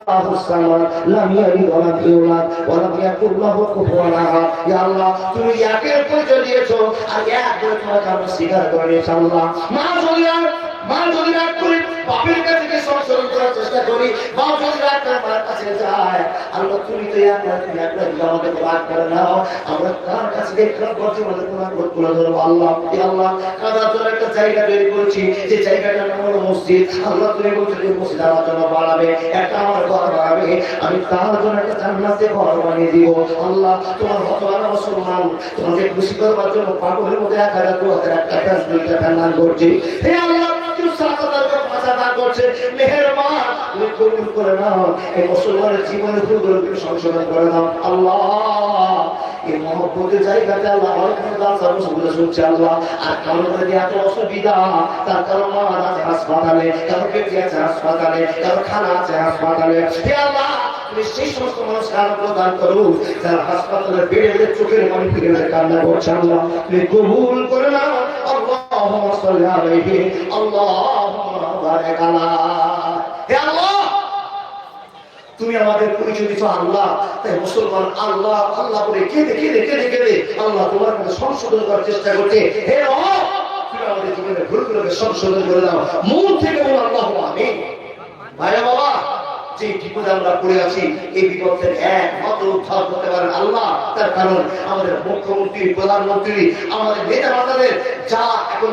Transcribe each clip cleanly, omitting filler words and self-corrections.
لم يلد ولم يولد ولم يكن له كفوا احد يا الله তুমি একের পরিচয় দিয়েছো আর এক করে তোমাকে আমরা স্বীকার করে নিয়েছি আল্লাহ মা যদি রাগ করি বাপের কাছ থেকে সংশোধন করার চেষ্টা করি মা যদি রাগ করে মার কাছে যায় আল্লাহ তুমি তো একবার আমাদের রাগ করে নাও আমরা তার কাছে দেখলাম বলছি আমাদের তোমার ভোট করে ধরবো আল্লাহ আল্লাহ কাদার জন্য একটা জায়গা তৈরি করেছি যে জায়গাটার নাম হলো মসজিদ আল্লাহ তুমি বলছো যে মসজিদ আমার জন্য বাড়াবে একটা আমার ঘর বাড়াবে আমি তার জন্য একটা জান্নাতে ঘর বানিয়ে দিব আল্লাহ তোমার হতবারা মুসলমান তোমাকে খুশি করবার জন্য পাগলের মধ্যে 1000 2000 একটা ফ্যান দুইটা ফ্যান দান করছি হে আল্লাহ তুমি সাকাতার পাঁচা দান করছে মেহেরবান তুমি কবুল করে নাও এই মুসলমানের জীবনের ভুলগুলো তুমি সংশোধন করে নাও আল্লাহ এই মহব্বতের জায়গাতে আল্লাহ অনেক দান সার্বসুবিধা শুনছে আল্লাহ আর কারণ করে এত অসুবিধা তার কারণ মা আছে হাসপাতালে কারো পেটে আছে হাসপাতালে কারো খানা আছে হাসপাতালে হে আল্লাহ তুমি সেই সমস্ত মানুষকে আরো দান করো যারা হাসপাতালে বেড়ে চোখের পানি ফিরে কান্না করছে আল্লাহ তুমি কবুল করে নাও আল্লাহুম্মা সাল্লি আলাইহি আল্লাহুম্মা বারিক আলা হে আল্লাহ তুমি আমাদের পরিচয় দিচ্ছ আল্লাহ তাই মুসলমান আল্লাহ আল্লাহ বলে কেঁদে আল্লাহ তোমার কাছে সংশোধন করার চেষ্টা করছে হে রব তুমি আমাদের জীবনের ভুলগুলোকে সংশোধন করে দাও মন থেকে বলো আল্লাহু আমিন ভাইরা বাবা যে বিপদে আমরা পড়ে আছি এই বিপদ থেকে একমাত্র উদ্ধার করতে পারেন আল্লাহ তার কারণ আমাদের মুখ্যমন্ত্রী প্রধানমন্ত্রী আমাদের নেতা মাতাদের যা এখন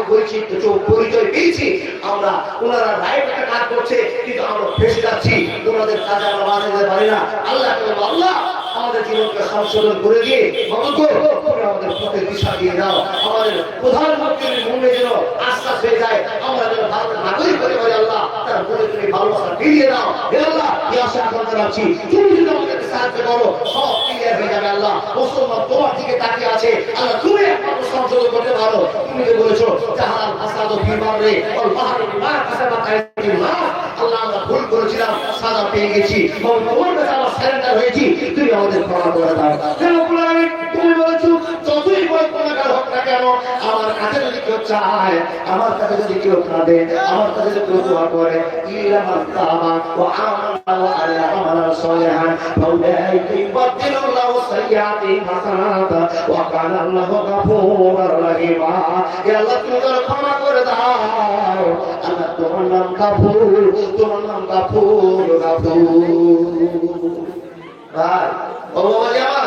পরিচয় পেয়েছি আমরা ওনারা রাইট একটা কাজ করছে কিন্তু আমরা ফেসে যাচ্ছি ওনাদের কাজে আমরা বাধা দিতে পারি না আল্লাহ আল্লাহ আমাদের জীবনকে সংশোধন করে দিয়ে আমাদের পথে দিশা দিয়ে দাও আমাদের প্রধানমন্ত্রীর মনে যেন আশ্বাস হয়ে যায় আমরা যেন ভারতের নাগরিক হতে পারি আল্লাহ তার মনে তুমি ভালোবাসা ফিরিয়ে দাও হে আল্লাহ এই আশা আকাঙ্ক্ষা রাখছি তুমি যদি আমাদেরকে সাহায্য করো সব ক্লিয়ার হয়ে যাবে আল্লাহ মুসলমান তোমার দিকে তাকিয়ে আছে আল্লাহ তুমি একমাত্র সংশোধন করতে পারো তুমি যে বলেছো জাহাল ফাসাদ বিমার রে ওল বাহর বিমা কাসাবা কাইতি মা আল্লাহ আমরা ভুল করেছিলাম সাজা পেয়ে গেছি তোমার কাছে আমরা সারেন্ডার হয়েছি তুমি আমাদের ক্ষমা করে দাও তুমি বলেছো যতই বড় গুনাহগার হোক না কেন আমার কাছে যদি কেউ চায় আমার কাছে যদি কেউ কাঁদে আমার কাছে যদি কেউ দোয়া করে ইলা মাতাবা ওয়া আমানা ওয়া আলা আমানা সালিহান ফাউলাইকা ইউবাদদিলুল্লাহু সাইয়্যাতি হাসানাত ওয়া কানা আল্লাহু গফুরুর রহিম হে আল্লাহ তুমি তার ক্ষমা করে দাও আল্লাহ তোমার নাম গফুর তোমার নাম গফুর ভাই ও বাবা জামা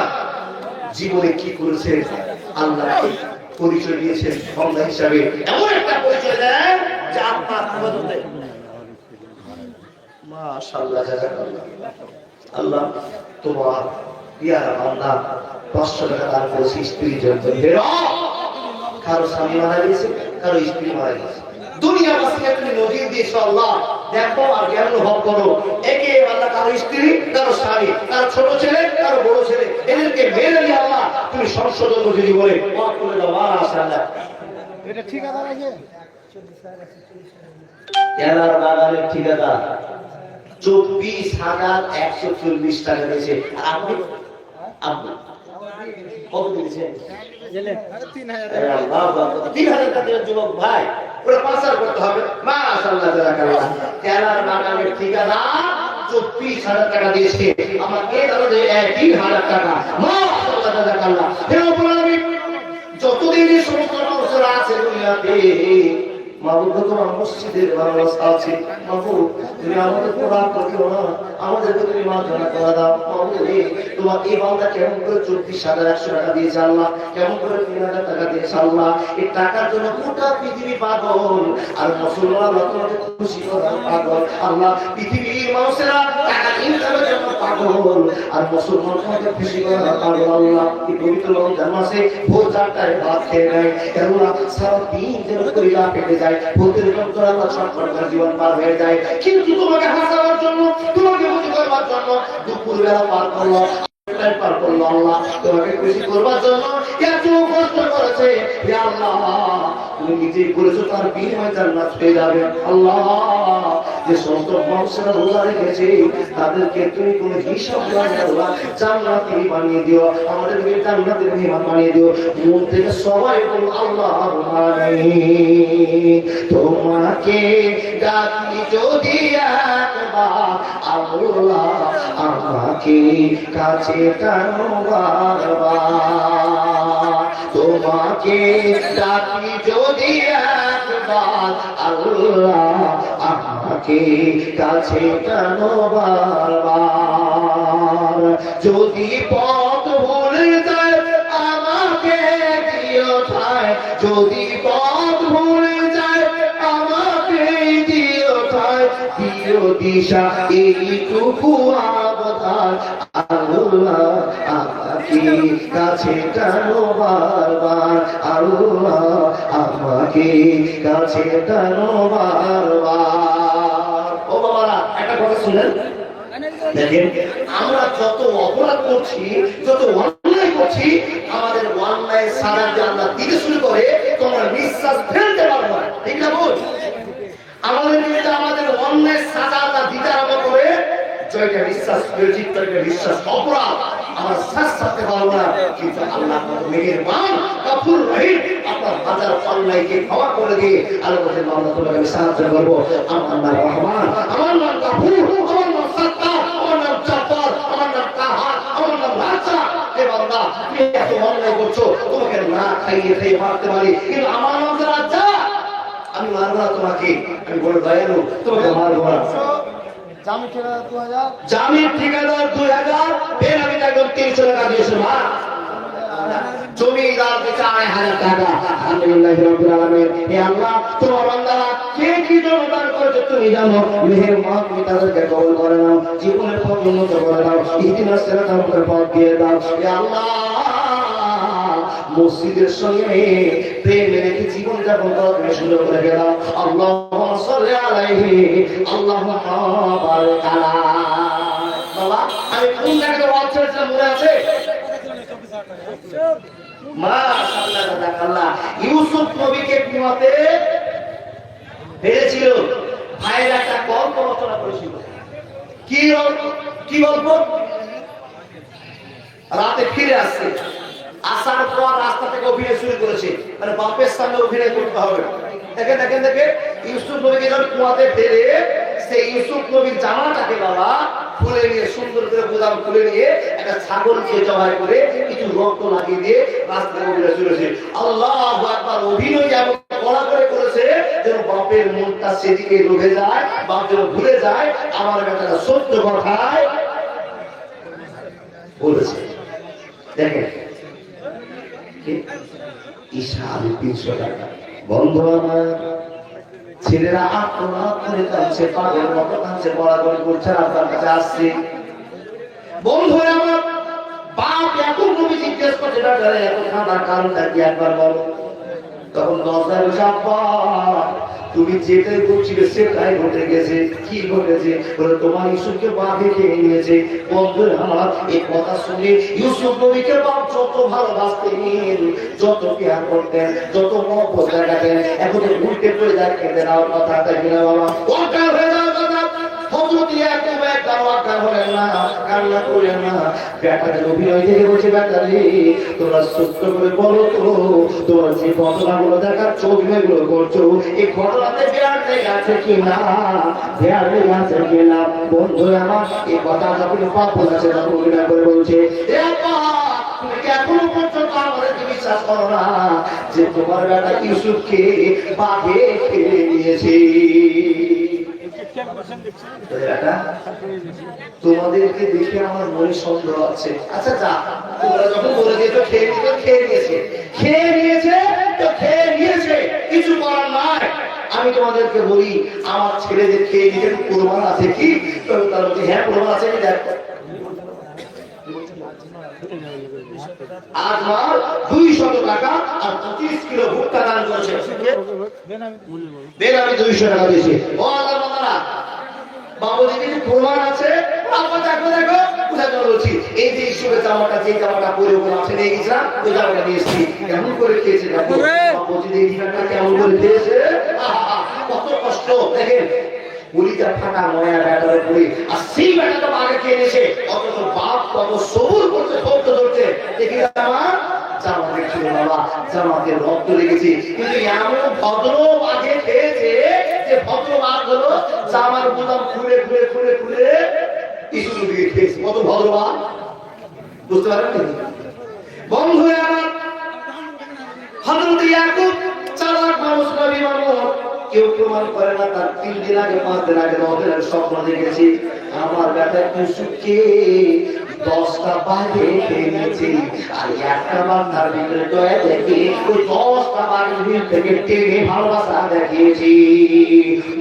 জীবনে কি করেছে আল্লাহ পরিচয় দিয়েছেন বান্দা হিসাবে এমন একটা পরিচয় দেন যে আপনার ইবাদতে মাশাআল্লাহ জাযাকাল্লাহ আল্লাহ তোমার পিয়ারা বান্দা 500 টাকা দান করেছে স্ত্রীর জন্য কারো স্বামী মারা গেছে কারো স্ত্রী মারা গেছে দুনিয়াবাসীকে তুমি নজির দিয়েছো আল্লাহ দেখো আর জ্ঞান অনুভব করো একে আল্লাহ কারো স্ত্রী কারো স্বামী কারো ছোট ছেলে কারো বড় ছেলে এদেরকে মেরে নিয়ে আল্লাহ তুমি সংশোধন যদি বলে মাফ করে দাও মাশাআল্লাহ এটা ঠিকাদার আছে এলার বাগানের ঠিকাদার 24,140 টাকা দিয়েছে আর আপনি কত দিয়েছেন জেলে 3,000 আল্লাহ 3,000 টাকা যুবক ভাই পুরো পাসার করতে হবে মাশাআল্লাহ জাযাকাল্লাহ এলার বাগানের ঠিকাদার 24,000 টাকা দিয়েছে আমাকে দাও যে 3,000 টাকা মাশাআল্লাহ জাযাকাল্লাহ হে রব্বুল আলামিন যতদিন এই সমস্ত মানুষরা আছে দুনিয়াতে মাহবুব তোমার মসজিদের ব্যবস্থা আছে মাহবুব তুমি আমাদের কোরআন পড়িও না আমাদেরকে তুমি মার্জনা করে দাও মাহবুব তোমার এই বান্দা কেমন করে 24,100 টাকা দিয়েছে আল্লাহ কেমন করে 3,000 টাকা দিয়েছে আল্লাহ এই টাকার জন্য গোটা পৃথিবী পাগল আর মুসলমান আল্লাহ তোমাকে খুশি করার পাগল আল্লাহ পৃথিবীর মানুষেরা টাকা ইনকামের জন্য পাগল আর মুসলমান তোমাকে খুশি করার পাগল আল্লাহ এই পবিত্র রমজান মাসে ভোর 4টায় ভাত খেয়ে নেয় কেননা সারা দিন যেন কইলা পেটে যায় ভূতের যন্ত্রণা আল্লাহ সরকার জীবন পার হয়ে যায় কিন্তু তোমাকে হাসাবার জন্য তোমাকে খুশি করবার জন্য দুপুর বেলা পার করলো টাইম পার করলো আল্লাহ তোমাকে খুশি করবার জন্য এত কষ্ট করেছে হে আল্লাহ তুমি নিজেই বলেছো তার বিনিময়ে জান্নাত পেয়ে যাবে আল্লাহ যে সমস্ত মানুষেরা রোজা রেখেছে তাদেরকে তুমি কোনো হিসাব লাগে আল্লাহ জান্নাতি বানিয়ে দিও আমাদেরকে জান্নাতের মেহমান বানিয়ে দিও মন থেকে সবাই বলো আল্লাহুম্মা আমিন তোমাকে ডাকি যদি একবার আল্লাহ আমাকে কাছে টানো বারবার তোমাকে ডাকি যদি একবার আল্লাহ আমাকে কাছে টানো বারবার যদি পথ ভুলে যায় আমাকে দিও ঠায় যদি পথ ভুলে যায় আমাকে দিও ঠায় দিও দিশা এইটুকু আবদার আল্লাহ আমাকে কাছে টানো বারবার আল্লাহ আমাকে কাছে টানো বারবার ও বাবারা একটা কথা শুনেন দেখেন আমরা যত অপরাধ করছি যত অন্যায় করছি আমাদের অন্যায় সাজা যে আমরা দিতে শুরু করে তোমরা বিশ্বাস ফেলতে পারবো না ঠিক না বল আমাদের যদি আমাদের অন্যায় সাজা আমরা দিতে আরম্ভ করে জয়টা বিশ্বাস চিত্তকে বিশ্বাস অপরাধ আমরা শ্বাস ছাড়তে পারবো না কিন্তু আল্লাহ মেহেরবান গফুর রহিম আপনার হাজার অন্যায়কে ক্ষমা করে দিয়ে আল্লাহ বলেন আমরা তোমাকে সাহায্য করবো আমার নাম রহমান আমার নাম গফুর আমার নাম সত্তার আমার নাম জব্বার আমার নাম কাহার আমার নাম রাজা হে বান্দা তুমি এত অন্যায় করছো তোমাকে না খাইয়ে খেয়ে মারতে পারি কিন্তু আমার নাম রাজা আমি মারবো না তোমাকে আমি বড় দয়ালু তোমাকে মারবো না জামিন ঠিকাদার 2000 বেনামি টাকা 300 টাকা দিয়েছে মা জমিদার বেচা 1000 টাকা আলহামদুলিল্লাহ রাব্বিল আলামিন হে আল্লাহ তোমার বান্দারা কে কি জমিদার করেছে তুমি জানো মেহেরবান তুমি তাদেরকে কবুল করে নাও জীবনের পথ উন্নত করে দাও ইহদিনাস সিরাতাল মুস্তাকিম পথ দিয়ে দাও হে আল্লাহ মসজিদের সঙ্গে প্রেম রেখে জীবন যাপন করার তুমি সুযোগ করে দাও আল্লাহুম্মা সাল্লি আলাইহি আল্লাহুম্মা বারিক আলা বাবা আমি কোন জায়গায় ওয়াজ করেছিলাম মনে আছে মাশাআল্লাহ তাআলা ইউসুফ নবীকে কুয়াতে ফেলেছিল ভাইরা একটা গল্প রচনা করেছিল কি গল্প রাতে ফিরে আসছে আসার পর রাস্তা থেকে অভিনয় শুরু করেছে মানে বাপের সামনে অভিনয় করতে হবে দেখেন দেখেন দেখেন ইউসুফ নবীকে যখন কুয়াতে ফেলে সেই ইউসুফ নবীর জামাটাকে বাবা খুলে নিয়ে সুন্দর করে গোদাম খুলে নিয়ে একটা ছাগলকে জবাই করে কিছু রক্ত লাগিয়ে দিয়ে রাস্তা থেকে অভিনয় শুরু করেছে আল্লাহু আকবার অভিনয় এমন কড়া করে করেছে যেন বাপের মনটা সেদিকে ডুবে যায় বাপ যেন ভুলে যায় আমার বেটাটা সত্য কথায় বলেছে দেখেন বন্ধু আমার ছেলেরা আত্মনাথ করে কাঁদছে পাগল মতো কাঁদছে বলাবলি করছে আপনার কাছে আসছে বন্ধু আমার বাপ এখন তুমি জিজ্ঞেস করছে এত কাঁদার কারণটা কি একবার বলো তখন দরজায় বসে আব্বা তুমি যেটাই বলছিলে সেটাই ঘটে গেছে কি ঘটেছে বলে তোমার ইউসুফকে বাপে খেয়ে নিয়েছে বন্ধু আমার এই কথা শুনে ইউসুফ নবীকে বাপ যত ভালোবাসতেন যত কেয়ার করতেন যত মহব্বত দেখাতেন এখন উল্টে পড়ে যায় খেতে দেওয়ার কথা তাই কিনা বাবা অজ্ঞান হয়ে যাওয়ার কথা হযরত ইয়াকুব একবার অজ্ঞান হলেন না কান্না করলেন না বেটাদের অভিনয় দেখে বলছে বেটা রে তোমরা সত্য করে বলো তো তোমরা যে ঘটনাগুলো দেখার চোখ মেগুলো করছো এই ঘটনাতে বিরাট আছে কিনা বিরাট আছে কিনা বন্ধু আমার এই কথা যখন পাপ বলেছে তখন অভিনয় করে বলছে এ আপা তুমি কি এখনো পর্যন্ত আমাদের বিশ্বাস করো না যে তোমার বেটা ইউসুফকে বাঘে খেয়ে নিয়েছে তোমাদেরকে দেখে আমার মনে সন্দেহ আছে আচ্ছা যা তোমরা যখন বলে দিয়েছো খেয়ে নিয়েছে কিছু করার নাই আমি তোমাদেরকে বলি আমার ছেলেদের খেয়ে নিতে প্রমাণ আছে কি তার মধ্যে হ্যাঁ প্রমাণ আছে কি দেখ আজ মার 200 টাকা আর 25 কিলো ভুট্টা দান করেছে দেন আমি 200 টাকা দিয়েছি ও আল্লাহর বান্দারা বাবু দেখি প্রমাণ আছে বাবা দেখো কোথায় বলছি এই যে ওই জামাটা যে জামাটা পরে ওগুলো আছে নিয়ে গেছিলাম ওই জামাটা নিয়ে এসেছি কেমন করে খেয়েছে কেমন করে খেয়েছে কত কষ্ট দেখেন পুলিটা ফাটা নয়া ব্যাটারে পড়ি আর সেই ব্যাটাটা আগে খেয়ে নিয়েছে অথচ বাপ কত সবুর করতে ধরতে ধরতে দেখি জামা দেখছিল বাবা জামাতে রক্ত লেগেছে কিন্তু এমন ভদ্র আগে খেয়েছে যে ভদ্র বাঘ হলো জামার বোতাম খুলে খুলে খুলে খুলে ইসুর দিকে খেয়েছে কত ভদ্র বাঘ বুঝতে পারেন বন্ধু আমার হযরত ইয়াকুব চালাক মানুষ নবী মানুষ কেউ প্রমাণ করে না তার 3 দিন আগে 5 দিন আগে 9 দিন আগে স্বপ্ন দেখেছি আমার বেটা কুসুকে 10টা বাঘে খেয়েছি আর একটা বাঘ তার ভিতরে দয়া দেখি ওই 10টা বাঘের ভিতর থেকে টেনে ভালোবাসা দেখিয়েছি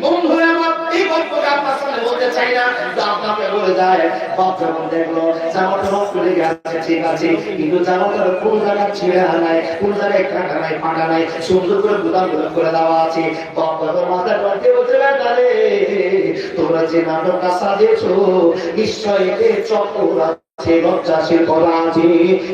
বন্ধু আমার এই গল্পটা আপনার সামনে বলতে চাই না আপনাকে বলে যায় বাপ যখন দেখলো জামাটা রক্ত লেগে আছে ঠিক আছে কিন্তু জামাটার কোন জায়গায় ছিঁড়ে নাই কোন জায়গায় কাটা নাই ফাটা নাই সুন্দর করে গুদাম করে দেওয়া আছে বাপ যখন মাথায় রাখতে বলছে বেটারে তোমরা যে নাটকটা সাজিয়েছো নিশ্চয়ই এতে চক্র আছে লজ্জাশীল করা আছে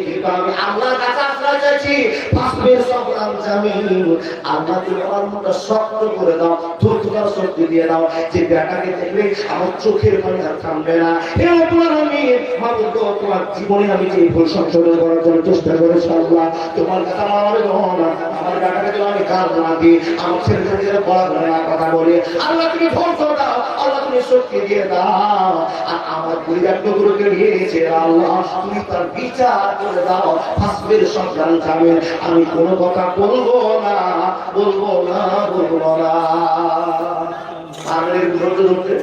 কিন্তু আমি আল্লাহর কাছে আশ্রয় চাইছি ফাসবের সবরাম জামিন আল্লাহ তুমি আমার মনটা শক্ত করে দাও ধৈর্যের শক্তি দিয়ে দাও যে বেটাকে দেখলে আমার চোখের পানি আর থামবে না হে তোমার আমি মাবুদ তোমার জীবনে আমি যে ভুল সংশোধন করার জন্য চেষ্টা করেছি আল্লাহ তোমার কথা আমার না আমার বেটাকে তো আমি কাজ না দিই আমার ছেলেদের বলা না কথা বলে আল্লাহ তুমি ধৈর্য দাও আল্লাহ তুমি শক্তি দিয়ে দাও আর আমার পরিবার টুকরোকে নিয়েছে আল্লাহ তুমি তার বিচার করে দাও ফাসবের সন্তান জামিন আমি কোনো কথা বলবো না আমাদের ধৈর্য ধরতে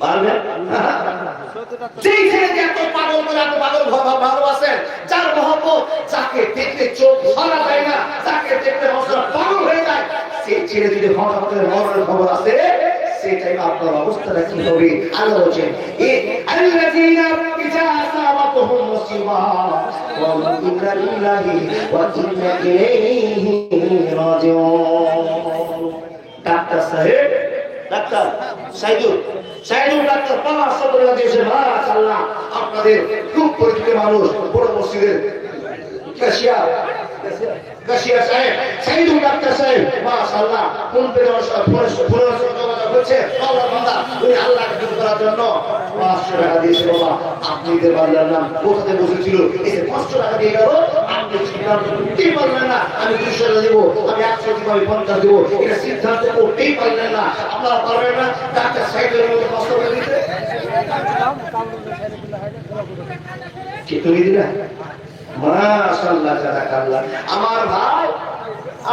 পারবেন যেই ছেলেকে এত পাগল করে এত পাগল ভালোবাসেন যার মহব্বত যাকে দেখতে চোখ ধরা যায় না যাকে দেখতে পাগল হয়ে যায় সেই ছেলে যদি হঠাৎ মরণের খবর আসে সেটাই আপনার অবস্থাটা কি হবে আল্লাহ বলেন আল্লাযীনা ইযা আসাবাতুহুম মুসিবা ক্বালু ইন্না লিল্লাহি ওয়া ইন্না ইলাইহি রাজিউন ডাক্তার সাহেব ডাক্তার সাইদুল ডাক্তার পরামর্শ করে দিয়েছে মাশাআল্লাহ আপনাদের খুব পরিচিত মানুষ বড় মসজিদের কাশিয়া সাহেব সাইদুল ডাক্তার সাহেব মাশাআল্লাহ কোন করছে আল্লাহর বান্দা উনি আল্লাহকে খুশি করার জন্য 500 টাকা দিয়েছে বাবা আপনি যে বান্দার নাম কোথায় বসেছিল এই 500 টাকা দিয়ে গেল আপনি কি বললেন না আমি 200 টাকা দেব আমি 100 দিব আমি 50 দেব এটা সিদ্ধান্ত করতেই পারলেন না আপনারা পারবেন না ডাক্তার সাহেবের মতো কষ্ট করে দিতে কি তুমি দিলা মাশাআল্লাহ জাযাকাল্লাহ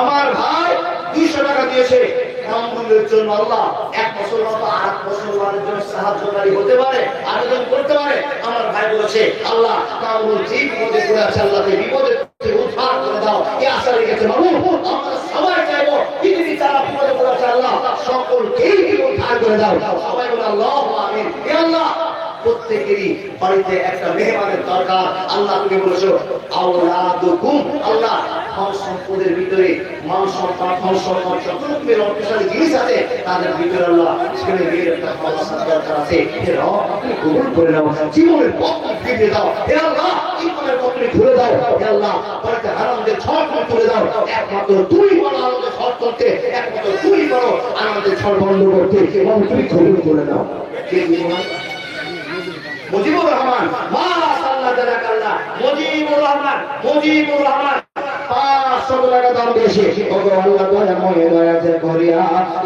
আমার ভাই 200 টাকা দিয়েছে কামরুলের জন্য আল্লাহ 1 বছর মতো 8 বছর মানের জন্য সাহায্যকারী হতে পারে আবেদন করতে পারে আমার ভাই বলেছে আল্লাহ কামরুল যে বিপদে পড়ে আছে আল্লাহ এই বিপদে থেকে উদ্ধার করে দাও এই আশা রেখেছে বাবু আমরা সবাই চাইবো পৃথিবী যারা বিপদে পড়ে আছে আল্লাহ সকলকেই উদ্ধার করে দাও সবাই বলে আল্লাহু আমিন হে আল্লাহ প্রত্যেকেরই বাড়িতে একটা মেহমানের দরকার আল্লাহ তুমি বলেছো আওলাদুকুম আল্লাহ ধন সম্পদের ভিতরে মান সম্মান ধন সম্মান সকল রকমের অর্থশালী জিনিস আছে তাদের ভিতরে আল্লাহ ছেলে মেয়ের একটা ভালোবাসার দরকার আছে হে রব তুমি কবুল করে নাও জীবনের পথ ফিরে দাও হে আল্লাহ জীবনের পথ ঘুরে দাও হে আল্লাহ বাড়িতে হারামদের ঝড় তুলে দাও একমাত্র তুই বড় আনন্দের ঝড় তুলতে একমাত্র তুই বড় আনন্দের ঝড় বন্ধ করতে এবং তুমি কবুল করে নাও কে জীবন মুজিবুর রহমান মাশাআল্লাহ জাযাকাল্লাহ মুজিবুর রহমান 500 টাকা দাম দিয়েছে ওগো আল্লাহ দয়াময় দয়াতে করিয়া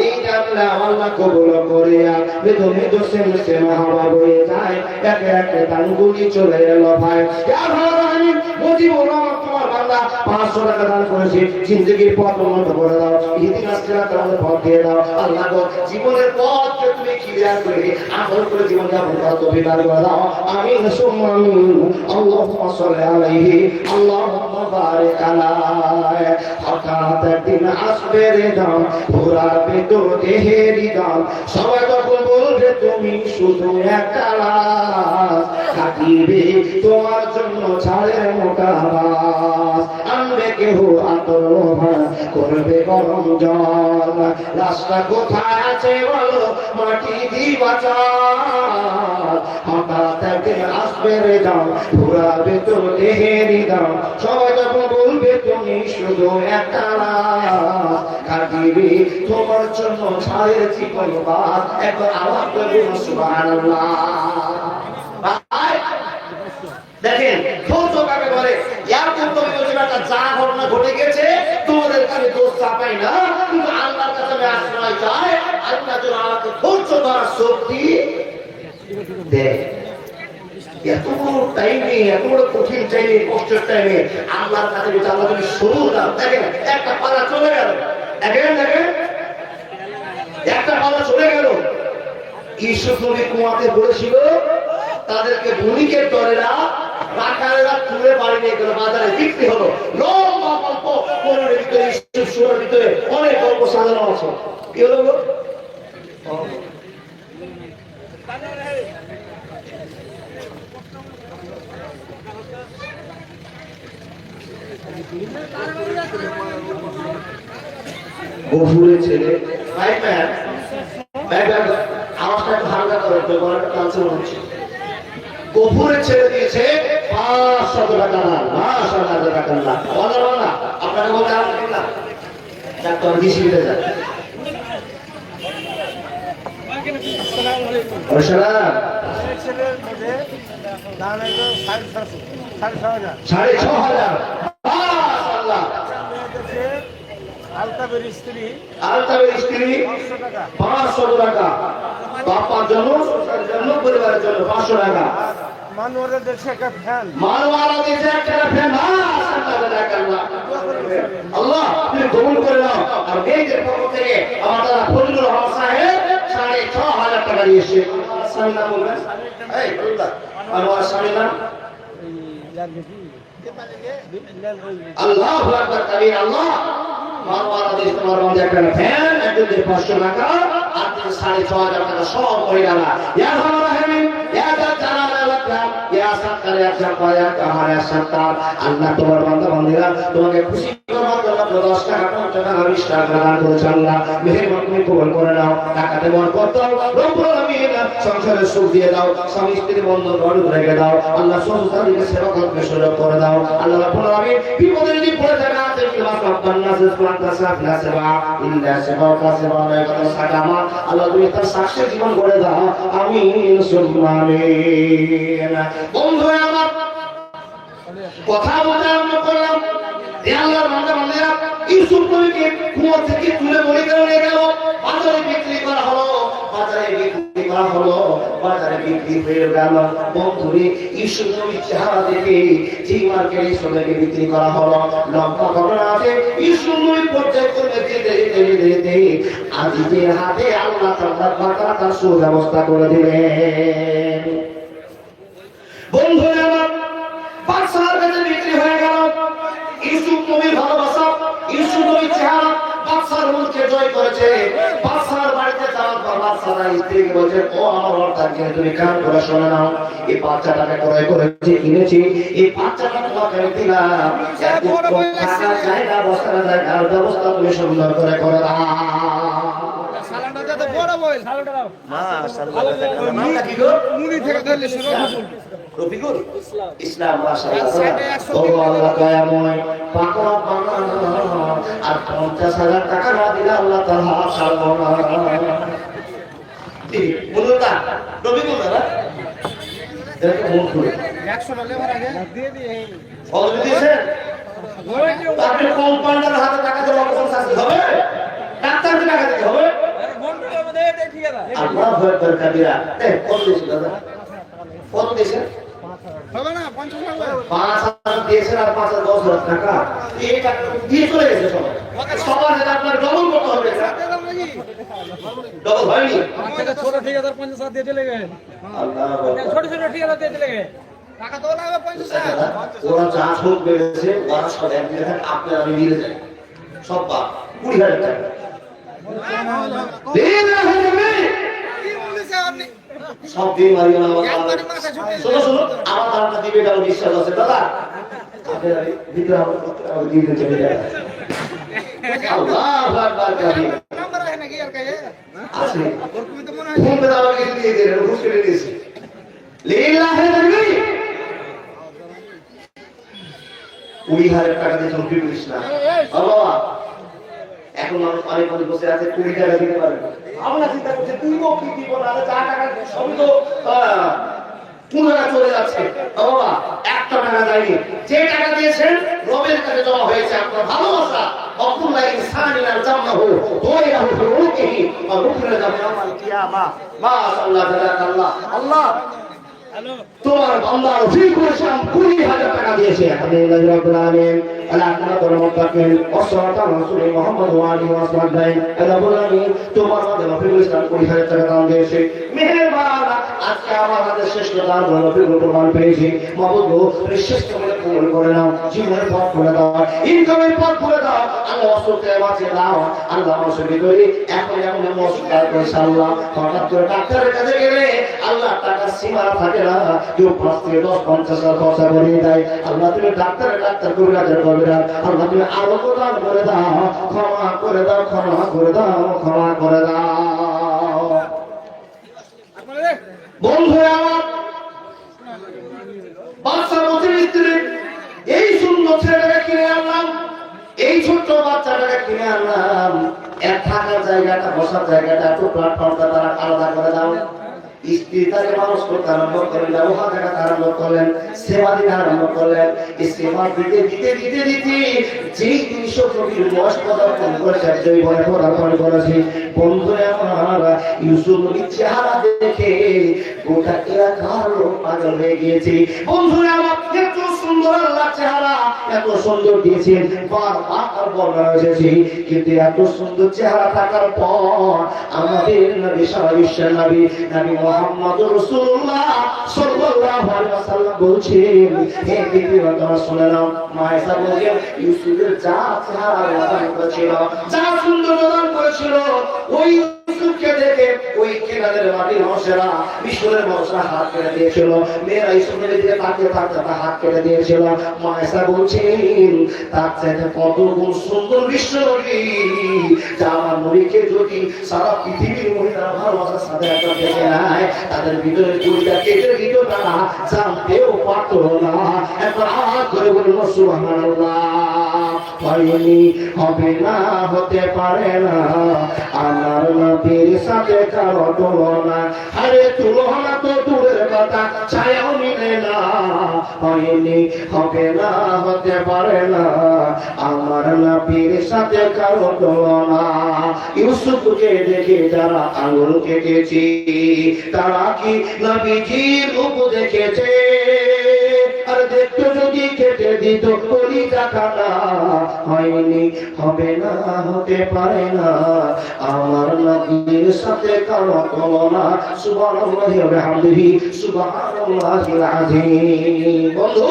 এই দামলা আল্লাহ কবুল করিয়া মেদো মেদো সে মাহবা বয়ে যায় একে একে দানগুলি চলে এলো ভাই ইয়া ভাই মুজিবুর রহমান তোমার বান্দা 500 টাকা দান করেছে জিন্দেগির পথ উন্নত করে দাও ইতিহাস চেনা তোমাদের পথ দিয়ে দাও আল্লাহ গো জীবনের পথকে তুমি ক্লিয়ার করে আমল করে জীবন যাপন করার তৌফিক দান করে দাও আমিন সুম্মা আমিন আল্লাহুম্মা সাল্লি আলাইহি আল্লাহুম্মা বারিক আলাইহি হঠাৎ একদিন আসবে রে দাও ঘোরাবে তোর দেহেরই দাও সবাই তখন বলবে তুমি শুধু একটা লাশ কাটিবে তোমার জন্য ছাড়ের মোটা বাস আনবে কেহ আতর লোভা করবে গরম জল লাশটা কোথায় আছে বলো মাটি দিবা চাল হঠাৎ হায়াতে আসবে রে দাও ঘুরাবে তো দেহেরি দাও সবাই যখন বলবে তুমি শুধু একটা কাটিবে তোমার জন্য ছাড়ের জীবন বাদ একবার আওয়াজ করে সুবহানাল্লাহ। দেখেন ধৈর্য কাকে বলে ইয়ার পূর্বে একটা যা ঘটনা ঘটে গেছে তোমাদের কাছে দোষ চাপাই না কিন্তু আল্লাহর কাছে আমি আশ্রয় চাই আল্লাহ যেন আমাকে ধৈর্য ধরার শক্তি দেয়। এত বড় টাইমে এত বড় কঠিন টাইমে কষ্টের টাইমে আল্লাহর কাছে যদি আল্লাহ তুমি শুরু দাও দেখেন একটা পালা চলে গেল দেখেন দেখেন একটা পালা চলে গেল। ইউসুফ নবী কুয়াতে পড়েছিল তাদেরকে ভূমিকের দলেরা রাখালেরা তুলে বাড়ি নিয়ে গেল বাজারে বিক্রি হলো লম্বা গল্প কোরআনের ভিতরে ইউসুফ সূরার ভিতরে অনেক গল্প সাজানো আছে। কি হলো গফুরের ছেলে আওয়াজটা একটু হালকা করে গলাটা টানছে মনে হচ্ছে। গফুরের ছেলে দিয়েছে 500 টাকা না 500 টাকা না বলো না আপনাকে বলতে আমি না ডাক্তার দিছি দিতে যায় আসসালাম ছেলের মধ্যে দাম হলো 6,500 মাশাআল্লাহ। আলতাবের স্ত্রী 500 টাকা বাবার জন্য পরিবারের জন্য 500 টাকা মানুষের দেশে একটা ফ্যান আল্লাহ তুমি কবুল করে নাও। আর মেয়েদের পক্ষ থেকে আমার দাদা ফজলুর রহমান সাহেব 6,500 টাকা দিয়েছে। স্বামীর নাম বলবেন আমার স্বামীর নাম আল্লাহু আকবার কাবীর আল্লাহ মারওয়ানা দেশ তোমার মধ্যে একটা ফ্যান একজনের 500 টাকা আর 6,500 টাকা সব মহিলারা ইয়া রাহিম ইয়া জালাল আকরাম ইয়া সাত্তার ইয়া জাব্বার ইয়া কাহার ইয়া সাত্তার আল্লাহ তোমার বান্দা বান্দীরা তোমাকে খুশি করার জন্য 10 টাকা 5 টাকা 20 টাকা দান করেছে আল্লাহ মেহেরবানি তুমি কবুল করে নাও। টাকাতে বরকত দাও রব্বুল আলামিন সংসারে সুখ দিয়ে দাও স্বামী স্ত্রী বন্ধন রড রেখে দাও আল্লাহ সংসারীকে সেবা করতে সুযোগ করে দাও আল্লাহ রাব্বুল আলামিন বিপদে যদি পড়ে থাকে আছে কিংবা রব্বান নাস কুরআনটা সাফলা সেবা ইল্লা সেবা সেবা লাইকা সাকামা আল্লাহ তুমি তার সাক্ষী জীবন করে দাও আমিন সুবহান আমিন। বন্ধু আমার কথা বলতে আরম্ভ করলাম আল্লাহর বান্দা বান্দারা ইউসুফ নবীকে কুয়া থেকে তুলে মরে নিয়ে গেল বাজারে বিক্রি করা হলো বাজারে বিক্রি হয়ে গেল। বন্ধুরে ইউসুফ নবীর চেহারা দেখে যে মার্কেটে সোনাকে বিক্রি করা হলো লম্বা ঘটনা আছে। ইউসুফ নবী পর্যায় করে যেতে আজিজের হাতে আল্লাহ তার সুব্যবস্থা করে দিলেন। বন্ধুরা আমার বাদশার কাছে বিক্রি হয়ে গেল ইউসুফ নবীর ভালোবাসা ইউসুফ নবীর চেহারা বাদশার মনকে জয় করেছে। বাদশার বাড়িতে যাওয়ার পর বাদশার স্ত্রীকে বলছে ও আমার অর্থাৎ তুমি কান করে শোনে নাও এই বাচ্চাটাকে ক্রয় করেছি কিনেছি এই বাচ্চাটা তোমাকে দিলাম টাকা জায়গা বসার জায়গার ব্যবস্থা তুমি সুন্দর করে করে দাও। রফিকুল ইসলাম মাশাআল্লাহ ও আল্লাহ দয়াময় পাকড়া বানানো আর 50,000 টাকা না দিলে আল্লাহ তাআলা ছাড়বো না। ঠিক বলুন না রফিকুল দাদা দেখো মন খুলে 100 লেবার আগে দিয়ে দিয়ে অলরেডি দিয়েছেন আপনি কম্পাউন্ডার হাতে টাকা দেওয়া কখন শাস্তি হবে ডাক্তারকে টাকা দিতে হবে বন্ধুদের মধ্যে দেখিয়ে দাও আল্লাহু আকবার কাবীরা কত দিয়েছেন দাদা কত দিয়েছেন হবে না 5,000 দিয়েছেন আর 5,010 টাকা এই টাকা দিয়ে চলে গেছে সবার হাতে আপনার ডবল করতে হবে ডবল হয়নি ছোট ঠিকাদার 50,000 দিয়ে চলে গেছে আল্লাহ ছোট ছোট ঠিকাদার দিয়ে চলে গেছে টাকা তো লাগবে 50,000 ওরা যা সুদ বেড়েছে ওরা সব এক দিকে আপনার আমি মিলে যাই সব বাপ 20,000 টাকা সব দিন মারিও না শোনো শোনো আমার ধারণা দিবে এটা বিশ্বাস আছে দাদা আপনার ভিতরে আমার দিয়ে দিতে চলে যায় আল্লাহু আকবার কাবীর নাম্বার আছে নাকি আর কাছে আছে ওর তুমি তো মনে হয় ফোন দাও কিছু দিয়ে দেন ঘুষ করে দিয়েছি লিল্লাহি 20,000 টাকা দিয়ে চলবি করিস না বাবা। এখন মানুষ অনেক মানুষ বসে আছে 20 টাকা দিতে পারে না, আমরা চিন্তা করছি তুই কি দিব না, যা টাকা সবই তো পুনরা চলে যাচ্ছে বাবা। 1 টাকা যায়নি, যে টাকা দিয়েছেন রবের কাছে জমা হয়েছে আপনার ভালোবাসা। অকুল্লা ইনসানিনা জামাহু ওয়াইরাহু রুহিহি ওয়া রুহিনা জামাল কিয়ামা মাশাআল্লাহ জাযাকাল্লাহ। আল্লাহ তোমার বান্দার ফি করেছেন 20,000 টাকা দিয়েছে। আলহামদুলিল্লাহ রাব্বিল আলামিন। আল্লাহ তাআলা মুত্তাকিন ওয়াসসালাতু আলা রাসূলি মুহাম্মদ ওয়া আলিহি ওয়া সাহবিহি রাব্বুল আলামিন। তোমার বান্দা ফি করেছেন 20,000 টাকা দান দিয়েছে। মেহেরবান আজকে আমার হাতে শ্রেষ্ঠ দান হলো ফিরুল কোরআন পেয়েছি। মাবুদ গো শ্রেষ্ঠ করে কবুল করে নাও, জীবনের পথ করে দাও, ইনকামের পথ করে দাও। আল্লাহ অসুখে বাঁচিয়ে দাও। আল্লাহ অসুখী করি এখন এমন অসুবিধা করেছে আল্লাহ। হঠাৎ করে ডাক্তারের কাছে গেলে আল্লাহ টাকার সীমা থাকে না, কেউ 5 থেকে 10, 50,000 খরচা করিয়ে দেয়। আল্লাহ তুমি ডাক্তার কবিরাজের কবিরাজ, আল্লাহ তুমি আরো প্রদান করে দাও, ক্ষমা করে দাও, ক্ষমা করে দাও, ক্ষমা করে দাও। বন্ধু আমার বাচ্চা মতির স্ত্রী এই সুন্দর ছেলেটাকে কিনে আনলাম, এই ছোট্ট বাচ্চাটাকে কিনে আনলাম। এর থাকার জায়গাটা, বসার জায়গাটা, একটু প্ল্যাটফর্মটা তারা আলাদা করে দাও। স্ত্রী তাকে মানুষ করতে আরম্ভ করলেন, ব্যবহার দেখাতে আরম্ভ করলেন, সেবা দিতে আরম্ভ করলেন। এই সেবা দিতে দিতে দিতে দিতে যেই 300 কোটির বয়স পদার্পণ করেছে, যেই বলে পদার্পণ করেছে, বন্ধুরা আমার ইউসুফ নবীর চেহারা দেখে গোটা এলাকার লোক পাগল হয়ে গিয়েছে। বন্ধুরা আমার এত সুন্দর আল্লাহ চেহারা, এত সুন্দর দিয়েছেন, বারবার বর্ণনা হয়েছে। কিন্তু এত সুন্দর চেহারা থাকার পর আমাদের নবী, সারা বিশ্বের নবী, নবী মুহাম্মদুর রাসূলুল্লাহ সাল্লাল্লাহু আলাইহি ওয়াসাল্লাম বলছেন, হে বিবিরা তোমরা শুনে নাও, মায়েশা বলেন ইউসুফের যা চেহারা দান করেছিল, যা সুন্দর দান করেছিল, ওই ইউসুফকে দেখে ওই কেনালের মাটির মানুষেরা, মিশরের মানুষরা হাত কেটে দিয়েছিল। মেয়েরা ইউসুফের দিকে তাকিয়ে থাকতে হাত কেটে দিয়েছিল। মায়েশা বলছেন তার চাইতে কত গুণ সুন্দর বিশ্বনবী, যা আমার নবীকে যদি সারা পৃথিবীর মহিলারা ভালোবাসার সাথে একটা দেখে নেয়, তাদের ভিতরে চুরিটা কেটে দিত, তারা জানতেও পারত না। একবার আওয়াজ করে বলল সুবহানাল্লাহ। হয়নি, হবে না, হতে পারে না আমার নবীর সাথে কারো তুলনা। আরে তুলনা তো দূরের কথা, ছায়াও মিলে না। হয়নি, হবে না, হতে পারে না আমার নবীর সাথে কারো তুলনা। ইউসুফকে দেখে যারা আঙুল কেটেছে, তারা কি নবীজির রূপ দেখেছে? আর দেখতো যদি কেটে দিত কলিজা কাটা। হয়নি, হবে না, হতে পারে না আমার নবীর সাথে কারো তুলনা। সুবহানাল্লাহি ওয়া বিহামদিহি, সুবহানাল্লাহিল আযীম। বন্ধু,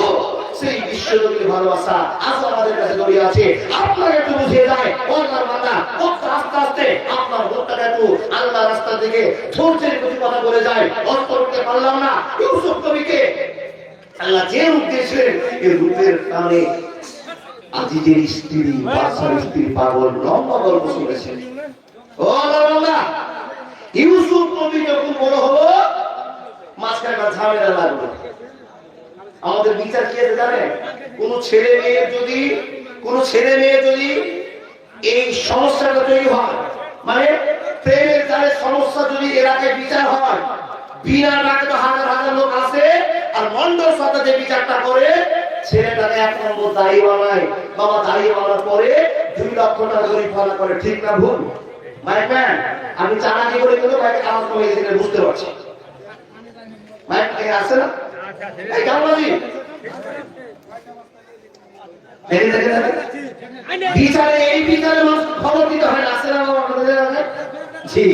সেই বিশ্বনবীর ভালোবাসা আজ আমাদের কাছে জড়িয়ে আছে। আপনাকে একটু বুঝিয়ে যায় আল্লাহর বান্দা, আস্তে আস্তে আপনার ভোটটা একটু আল্লাহর রাস্তা থেকে ধৈর্যের প্রতি কথা বলে যায়। অর্থ করতে পারলাম না। ইউসুফ নবীকে আল্লাহ যে রূপ দিয়েছিলেন, এই রূপের কারণে আজিজের স্ত্রী, বাদশার স্ত্রী পাগল, লম্বা গল্প শুনেছেন। ও আল্লাহ, ইউসুফ নবী যখন বড় হলো, মাঝখানে একটা ঝামেলা লাগলো। আমাদের বিচার কি আছে জানেন? কোন ছেলে মেয়ে যদি এই সমস্যাটা তৈরি হয়, মানে প্রেমের জালে সমস্যা যদি এলাকায় বিচার হয়, বিনা ডাকে তো হাজার হাজার লোক আসে, আর মন্ডল সাথে যে বিচারটা করে, ছেলেটাকে 1 নম্বর দায়ী বানায়। বাবা দায়ী বানার পরে 2 লক্ষ টাকা জরিমানা করে। ঠিক না ভুল? মাইক ম্যান, আমি চালাকি করে কিন্তু মাইকে আওয়াজ কমে গেছে, বুঝতে পারছি। মাইক আছে না? এই গামলাজি বিচারে, এই বিচারে মানুষ খবর দিতে হয় না, আছে না? জি,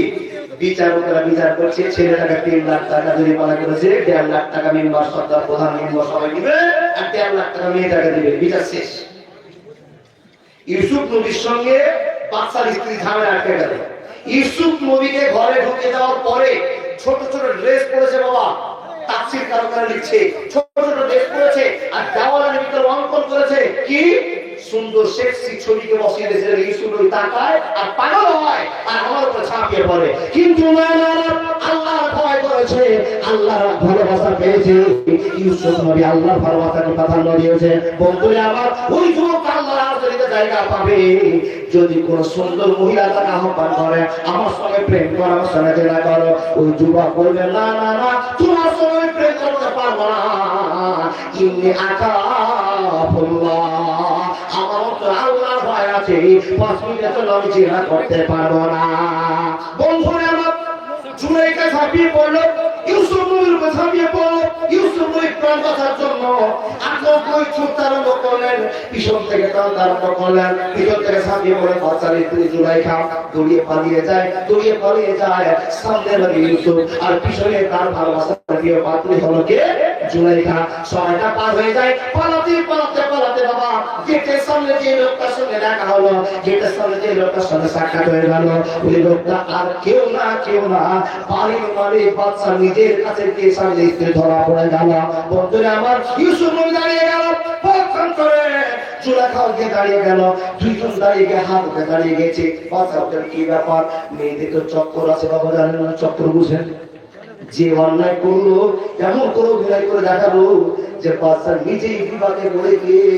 বিচারকরা বিচার করছে, ছেলেটাকে 3 লাখ টাকা জরিমানা করেছে, 1.5 লাখ টাকা মেম্বার, সরকার প্রধান, মেম্বার সবাই দিবে, আর 1.5 লাখ টাকা মেয়েটাকে দিবে। বিচার শেষ। ইউসুফ নবীর সঙ্গে বাদশার স্ত্রী ঝামেলা আটকে গেল। ইউসুফ নবীকে ঘরে ঢুকে যাওয়ার পরে ছোট ছোট ড্রেস পরেছে। বাবা তাফসীর কারকরা লিখছে, ছোট ছোট ড্রেস পরেছে, আর দেওয়ালের ভিতরে অঙ্কন করেছে কি সুন্দর সেক্সি ছবিকে বসিয়ে দিয়েছে। ইউসুফ নবী তাকায় আর পাগল হয়, আর আমার উপরে ঝাঁপিয়ে পড়ে। কিন্তু না, আল্লাহর ভয় করে করেছে, আল্লাহর ভালোবাসা পেয়েছে। ইউসুফ নবী আল্লাহর ভালোবাসাকে প্রাধান্য দিয়েছে। বন্ধুরা আমার, ওই যুবক আল্লাহর আদরিতে জায়গা পাবে যদি কোন সুন্দর মহিলা তাকে আহ্বান করে, আমার সঙ্গে প্রেম করো, আমার সঙ্গে দেখা করো। ওই যুবক বলবে, না না না, তোমার সঙ্গে প্রেম করতে পারবো না। ইন্নী আখাফুল্লাহ, আমার তো আল্লাহর ভয় আছে, 5 মিনিটের জন্য আমি জিনা করতে পারবো না। বন্ধুরা আমার, জুলাইখা ঝাঁপিয়ে পড়লো, ইউসুফ নবীর উপর ঝাঁপিয়ে পড়লো। ইউসুফ নবী প্রাণ বাঁচার জন্য আগ্রহ ছুটতে আরম্ভ করলেন, পিছন থেকে টানতে আরম্ভ করলেন। পিছন থেকে ঝাঁপিয়ে পড়ে বাচ্চার স্ত্রী জুলাইখা দৌড়িয়ে পালিয়ে যায়, দৌড়িয়ে পালিয়ে যায়। সামনে লাগে ইউসুফ, আর পিছনে তার ভালোবাসার প্রিয় পাত্রী হলো কে? জুলাইখা। সময়টা পার হয়ে যায়, পালাতে পালাতে পালাতে বাবা গেটের সামনে যে লোকটার সঙ্গে দেখা হলো, গেটের সামনে যে লোকটার সঙ্গে সাক্ষাৎ হয়ে গেল, ওই লোকটা আর কেউ না বাড়ির মালিক বাদশা নিজের কাছে গিয়ে সামনে স্ত্রী ধরা পড়ে গেল। বন্ধুরা আমার, ইউসুফ নবী দাঁড়িয়ে গেল, পরক্ষণ করে জুলাইখাও গিয়ে দাঁড়িয়ে গেল। দুইজন দাঁড়িয়ে গিয়ে হাত উঠে দাঁড়িয়ে গেছে। বাদশা কি ব্যাপার? মেয়েদের তো চক্কর আছে বাবা, জানেন না? চক্কর বুঝেন? যে অন্যায় করলো এমন করে অভিনয় করে দেখালো যে বাদশা নিজেই বিবাদে পড়ে গিয়ে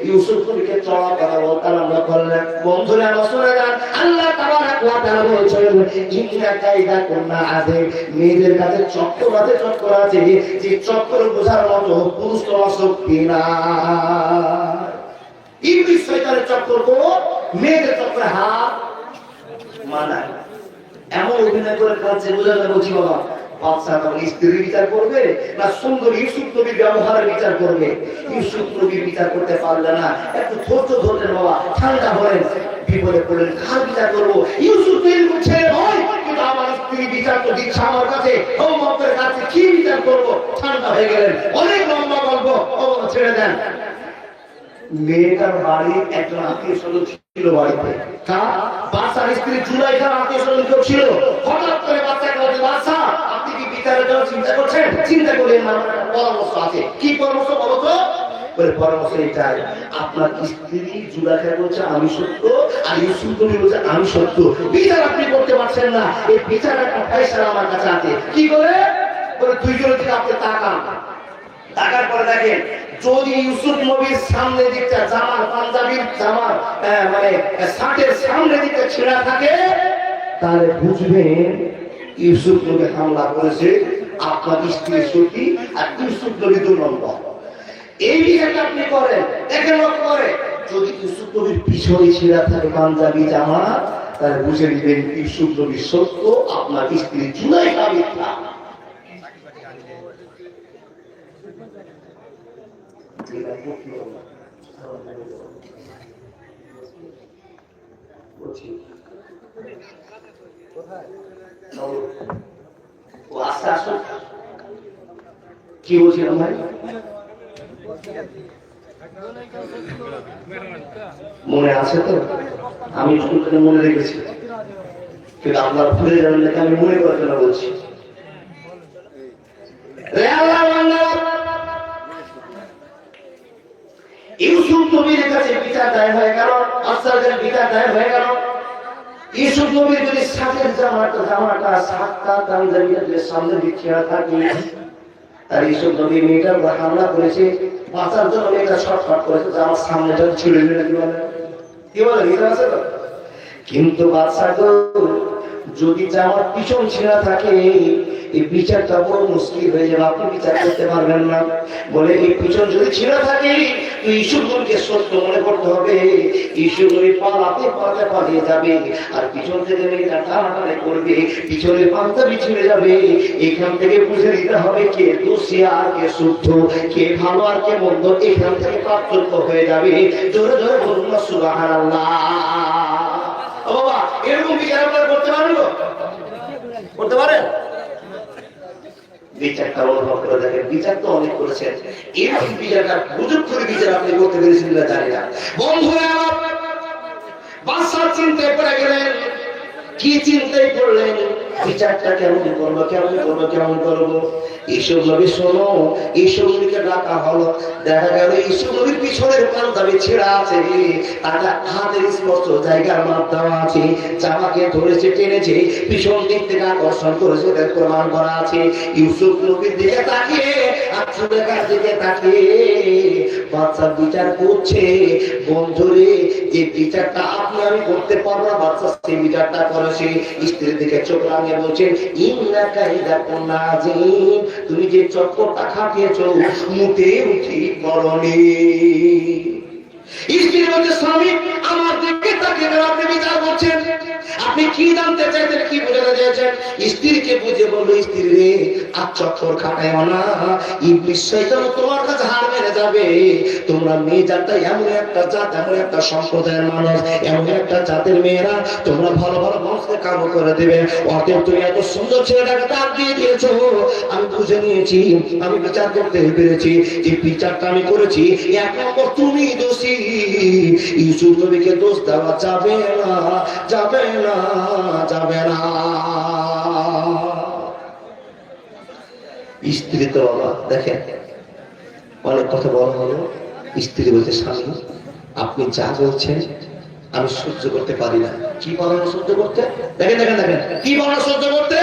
ইউসুফ নবীকে চড়া কথা বলতে আরম্ভ করলেন। বন্ধুরা আমার শুনে যান, আল্লাহ তাবারাক ওয়া তাআলা বলছেন, ইন্না কাইদা কুন্না আযীম, মেয়েদের কাছে চক্কর আছে, যে চক্কর বোঝার মতো পুরুষ তোমার শক্তি না। ইবলিস শয়তানের চক্কর করো, মেয়েদের চক্করে হাত মানায়। এমন অভিনয় করে কাছে বোঝা যাবে, বলছি বাবা বাদশা তখন স্ত্রীর বিচার করবে না সুন্দর ইউসুফ নবীর ব্যবহারের বিচার করবে? ইউসুফ নবীর বিচার করতে পারলে না, একটু ধৈর্য ধরলেন বাবা, ঠান্ডা হলেন, বিপদে পড়লেন, কার বিচার করবো? ইউসুফ নবীর ছেলে হয়, কিন্তু আমার স্ত্রী বিচার তো দিচ্ছে আমার কাছে, ও বাপের কাছে কি বিচার করবো? ঠান্ডা হয়ে গেলেন। অনেক লম্বা গল্প, ও ছেড়ে দেন। মেয়েটার বাড়ির একজন আত্মীয় স্বজন ছিল বাড়িতে, বাদশার স্ত্রী জুলাইখার আত্মীয় স্বজন কেউ ছিল। হঠাৎ করে বাচ্চাকে বলছে, বাদশা আপনি কি বিচারের জন্য চিন্তা করছেন? চিন্তা করলেন না, পরামর্শ আছে। কি পরামর্শ বলো তো? বলে পরামর্শ এটাই, আপনার স্ত্রী জুলাইখা বলছে আমি সত্য, আর ইউসুফ নবী বলছে আমি সত্য, বিচার আপনি করতে পারছেন না, এই বিচার একটা ফয়সালা আমার কাছে আছে। কি করে? বলে দুইজনের দিকে আপনি তাকান, তাকার পরে দেখেন যদি ইউসুফ নবীর সামনে দিকটা জামার পাঞ্জাবির জামার মানে শার্টের সামনে দিকটা ছেঁড়া থাকে, তাহলে বুঝবেন ইউসুফ নবী হামলা করেছে, আপনার স্ত্রী সতী, আর ইউসুফ নবী 2 নম্বর। এই বিষয়টা আপনি করেন, দেখে লক্ষ্য করে, যদি ইউসুফ নবীর পিছনে ছেঁড়া থাকে পাঞ্জাবি জামা, তাহলে বুঝে নেবেন ইউসুফ নবী সত্য, আপনার স্ত্রী জুলাইখা মিথ্যা। কি বলছিলাম ভাই? মনে আছে তো? আমি স্কুল থেকে মনে রেখেছি, কিন্তু আপনার ভুলে যাবেন নাকি আমি মনে করার জন্য বলছি। ইউসুফ নবীর কাছে বিচার দায়ের হয়ে গেল, আসাদের বিচার দায়ের হয়ে গেল। ইউসুফ নবীর যদি শাকের জামাটা শাকটা তানজাবিয়ার সামনে দিচ্ছে থাকে, আর ইউসুফ নবী মেয়েটার উপর হামলা করেছে, বাঁচার জন্য মেয়েটা শর্টকাট করেছে যে আমার সামনেটা ছিঁড়ে নিলে কি বলে আছে তো। কিন্তু বাদশা যদি জামার পিছন ছেঁড়া থাকে, এই বিচারটা বড় মুশকিল হয়ে যাবে, আপনি বিচার করতে পারবেন না। বলে এই পিছন যদি ছেঁড়া থাকে, তো ইউসুফ নবীকে সত্য মনে করতে হবে, ইউসুফ নবী পালাতে পালিয়ে যাবে, আর পিছন থেকে মেয়েটা টানাটানি করবে, পিছনে পাঞ্জাবি ছিঁড়ে যাবে। এখান থেকে বুঝে নিতে হবে কে দোষী আর কে শুদ্ধ, কে ভালো আর কে মন্দ, এখান থেকে পার্থক্য হয়ে যাবে। জোরে জোরে বলুন না সুবহানাল্লাহ। বাবা এরকম বিচার আপনারা করতে পারবেন? করতে পারেন? বিচারটা অনুভব করে দেখেন, বিচার তো অনেক করেছেন, এরকম বিচারটা বুঝুক করে বিচার আপনি করতে পেরেছেন না জানি না। বন্ধুরা বাদশা চিন্তায় পড়ে গেলেন। কি চিন্তায় পড়লেন? বিচারটা কেমন করবো কেমন করবো কেমন করবো? ইসুফ নবী শোনো, ইসুফ নবীকে ডাকা হলো। দেখা গেল ইসুফ নবীর পিছনের পাঞ্জাবি ছেঁড়া আছে, আর হাতের স্পষ্ট জায়গার মাপ দেওয়া আছে, জামাকে ধরেছে টেনেছে, পিছন দিক থেকে আকর্ষণ করেছে, তার প্রমাণ করা আছে। ইউসুফ নবীর দিকে তাকিয়ে আর সুলেখার দিকে তাকিয়ে বাচ্চা বিচার করছে। বন্ধুরে, যে বিচারটা আপনি আমি করতে পারবো না, বাচ্চা সেই বিচারটা করেছে। স্ত্রীর দিকে চোখ রাঙিয়ে বলছেন, ইন্নাকা ইদা কুন্না আযীম, তুমি যে চক্করটা খাটিয়েছো মোটেও ঠিক করনি। স্ত্রী বলছে, স্বামী আমার দিকে তাকিয়ে আপনি বিচার করছেন, আপনি কি জানতে চাইছেন, কি বোঝাতে চাইছেন? স্ত্রীকে বুঝে বললো, স্ত্রী রে আর চক্কর খাটায় না, ইবলিস শয়তান তোমার কাছে হার মেনে যাবে। তোমরা মেয়ে জাতটা এমন একটা জাত, এমন একটা সম্প্রদায়ের মানুষ, এমন একটা জাতের মেয়েরা, তোমরা ভালো ভালো মানুষকে কাম করে দেবে। অতএব তুমি এত সুন্দর ছেলেটাকে ডাক দিয়ে দিয়েছো, আমি বুঝে নিয়েছি, আমি বিচার করতে পেরেছি। যে বিচারটা আমি করেছি, এক নম্বর তুমি দোষী। ইউসুফ নবীকে দোষ দেওয়া যাবে না, যাবে না, যাবে না। স্ত্রী তো বাবা দেখেন অনেক কথা বলা হলো। স্ত্রী বলতে, স্বামী আপনি যা বলছেন আমি সহ্য করতে পারি না। কি বলেন সহ্য করতে? দেখেন দেখেন দেখেন কি বলেন সহ্য করতে?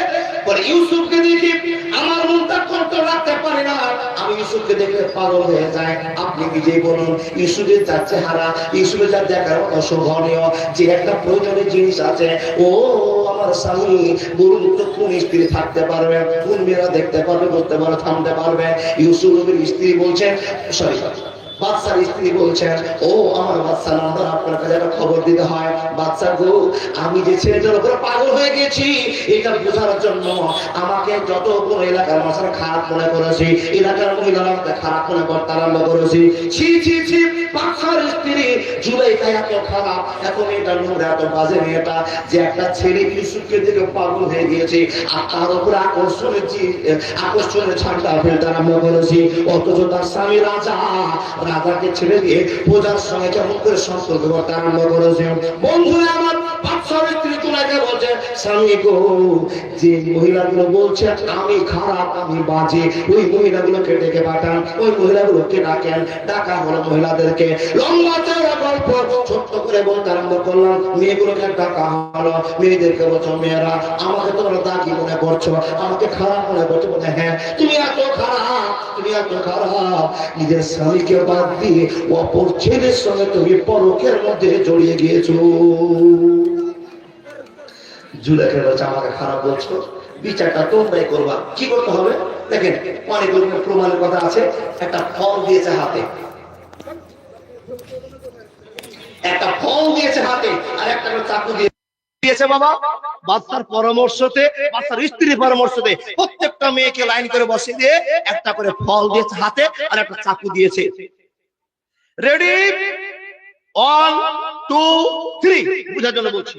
বলে ইউসুফকে দেখি আমার মনটা কন্ট্রোল রাখতে পারি না, আমি ইউসুফকে দেখলে পাগল হয়ে যায়। আপনি নিজেই বলুন, ইউসুফের যা চেহারা, ইউসুফের যা দেখার অশোভনীয়, যে একটা প্রয়োজনীয় জিনিস আছে, ও আমার স্বামী বলুন তো কোন স্ত্রী থাকতে পারবে, কোন মেয়েরা দেখতে পারবে, করতে পারবে, থামতে পারবে? ইউসুফ নবীর স্ত্রী বলছেন, সরি বাচ্চার স্ত্রী বলছেন, ও আমার বাচ্চা নাম্বার, আপনার কাছে একটা খবর দিতে হয়। বাচ্চা গো, আমি যে ছেলেটার উপরে পাগল হয়ে গেছি এটা বোঝার জন্য আমাকে যত কোন এলাকার মানুষরা খারাপ মনে করেছি, এলাকার মহিলারা খারাপ মনে করতে আরম্ভ করেছি। ছি ছি ছি, বাচ্চার স্ত্রী জুলাইখা এত খারাপ, এত মেয়েটা নোংরা, এত বাজে মেয়েটা, যে একটা ছেলে ইউসুফকে দেখে পাগল হয়ে গিয়েছে, আর তার উপরে আকর্ষণের ঠান্ডা ফেলতে আরম্ভ করেছি। অথচ তার স্বামী রাজা, রাজাকে ছেড়ে দিয়ে পূজার সঙ্গে কেমন করে সম্পর্ক করতে আরম্ভ করেছে। বন্ধুরা আমার, বাদশার স্ত্রী তোলাকে বলছে, স্বামী গো, যে মহিলাগুলো বলছে আমি খারাপ, আমি বাজে, ওই মহিলাগুলোকে ডেকে পাঠান, ওই মহিলাগুলোকে ডাকেন। ডাকা হলো মহিলাদেরকে, লম্বা চওড়া গল্প ছোট্ট করে বলতে আরম্ভ করলাম। মেয়েগুলোকে ডাকা হলো, মেয়েদেরকে বলছো, মেয়েরা আমাকে তোমরা দাগি মনে করছো, আমাকে খারাপ মনে করছো? বলে, হ্যাঁ তুমি এত খারাপ, তুমি এত খারাপ, নিজের স্বামীকে বাদ দিয়ে অপর ছেলের সঙ্গে তুমি পরকের মধ্যে জড়িয়ে গিয়েছো। জুলেখা বলছে, আমাকে খারাপ বলছো, বিচারটা তোমরাই করবা। কি করতে হবে দেখেন, অনেক প্রমাণের কথা আছে। একটা ফল দিয়েছে হাতে, একটা ফল দিয়েছে হাতে, আর একটা চাকু দিয়েছে। বাবা বাচ্চার পরামর্শতে, বাচ্চার স্ত্রীর পরামর্শতে প্রত্যেকটা মেয়েকে লাইন করে বসিয়ে দিয়ে একটা করে ফল দিয়েছে হাতে, আর একটা চাকু দিয়েছে। রেডি, 1 2 3 বুঝার জন্য বলছি।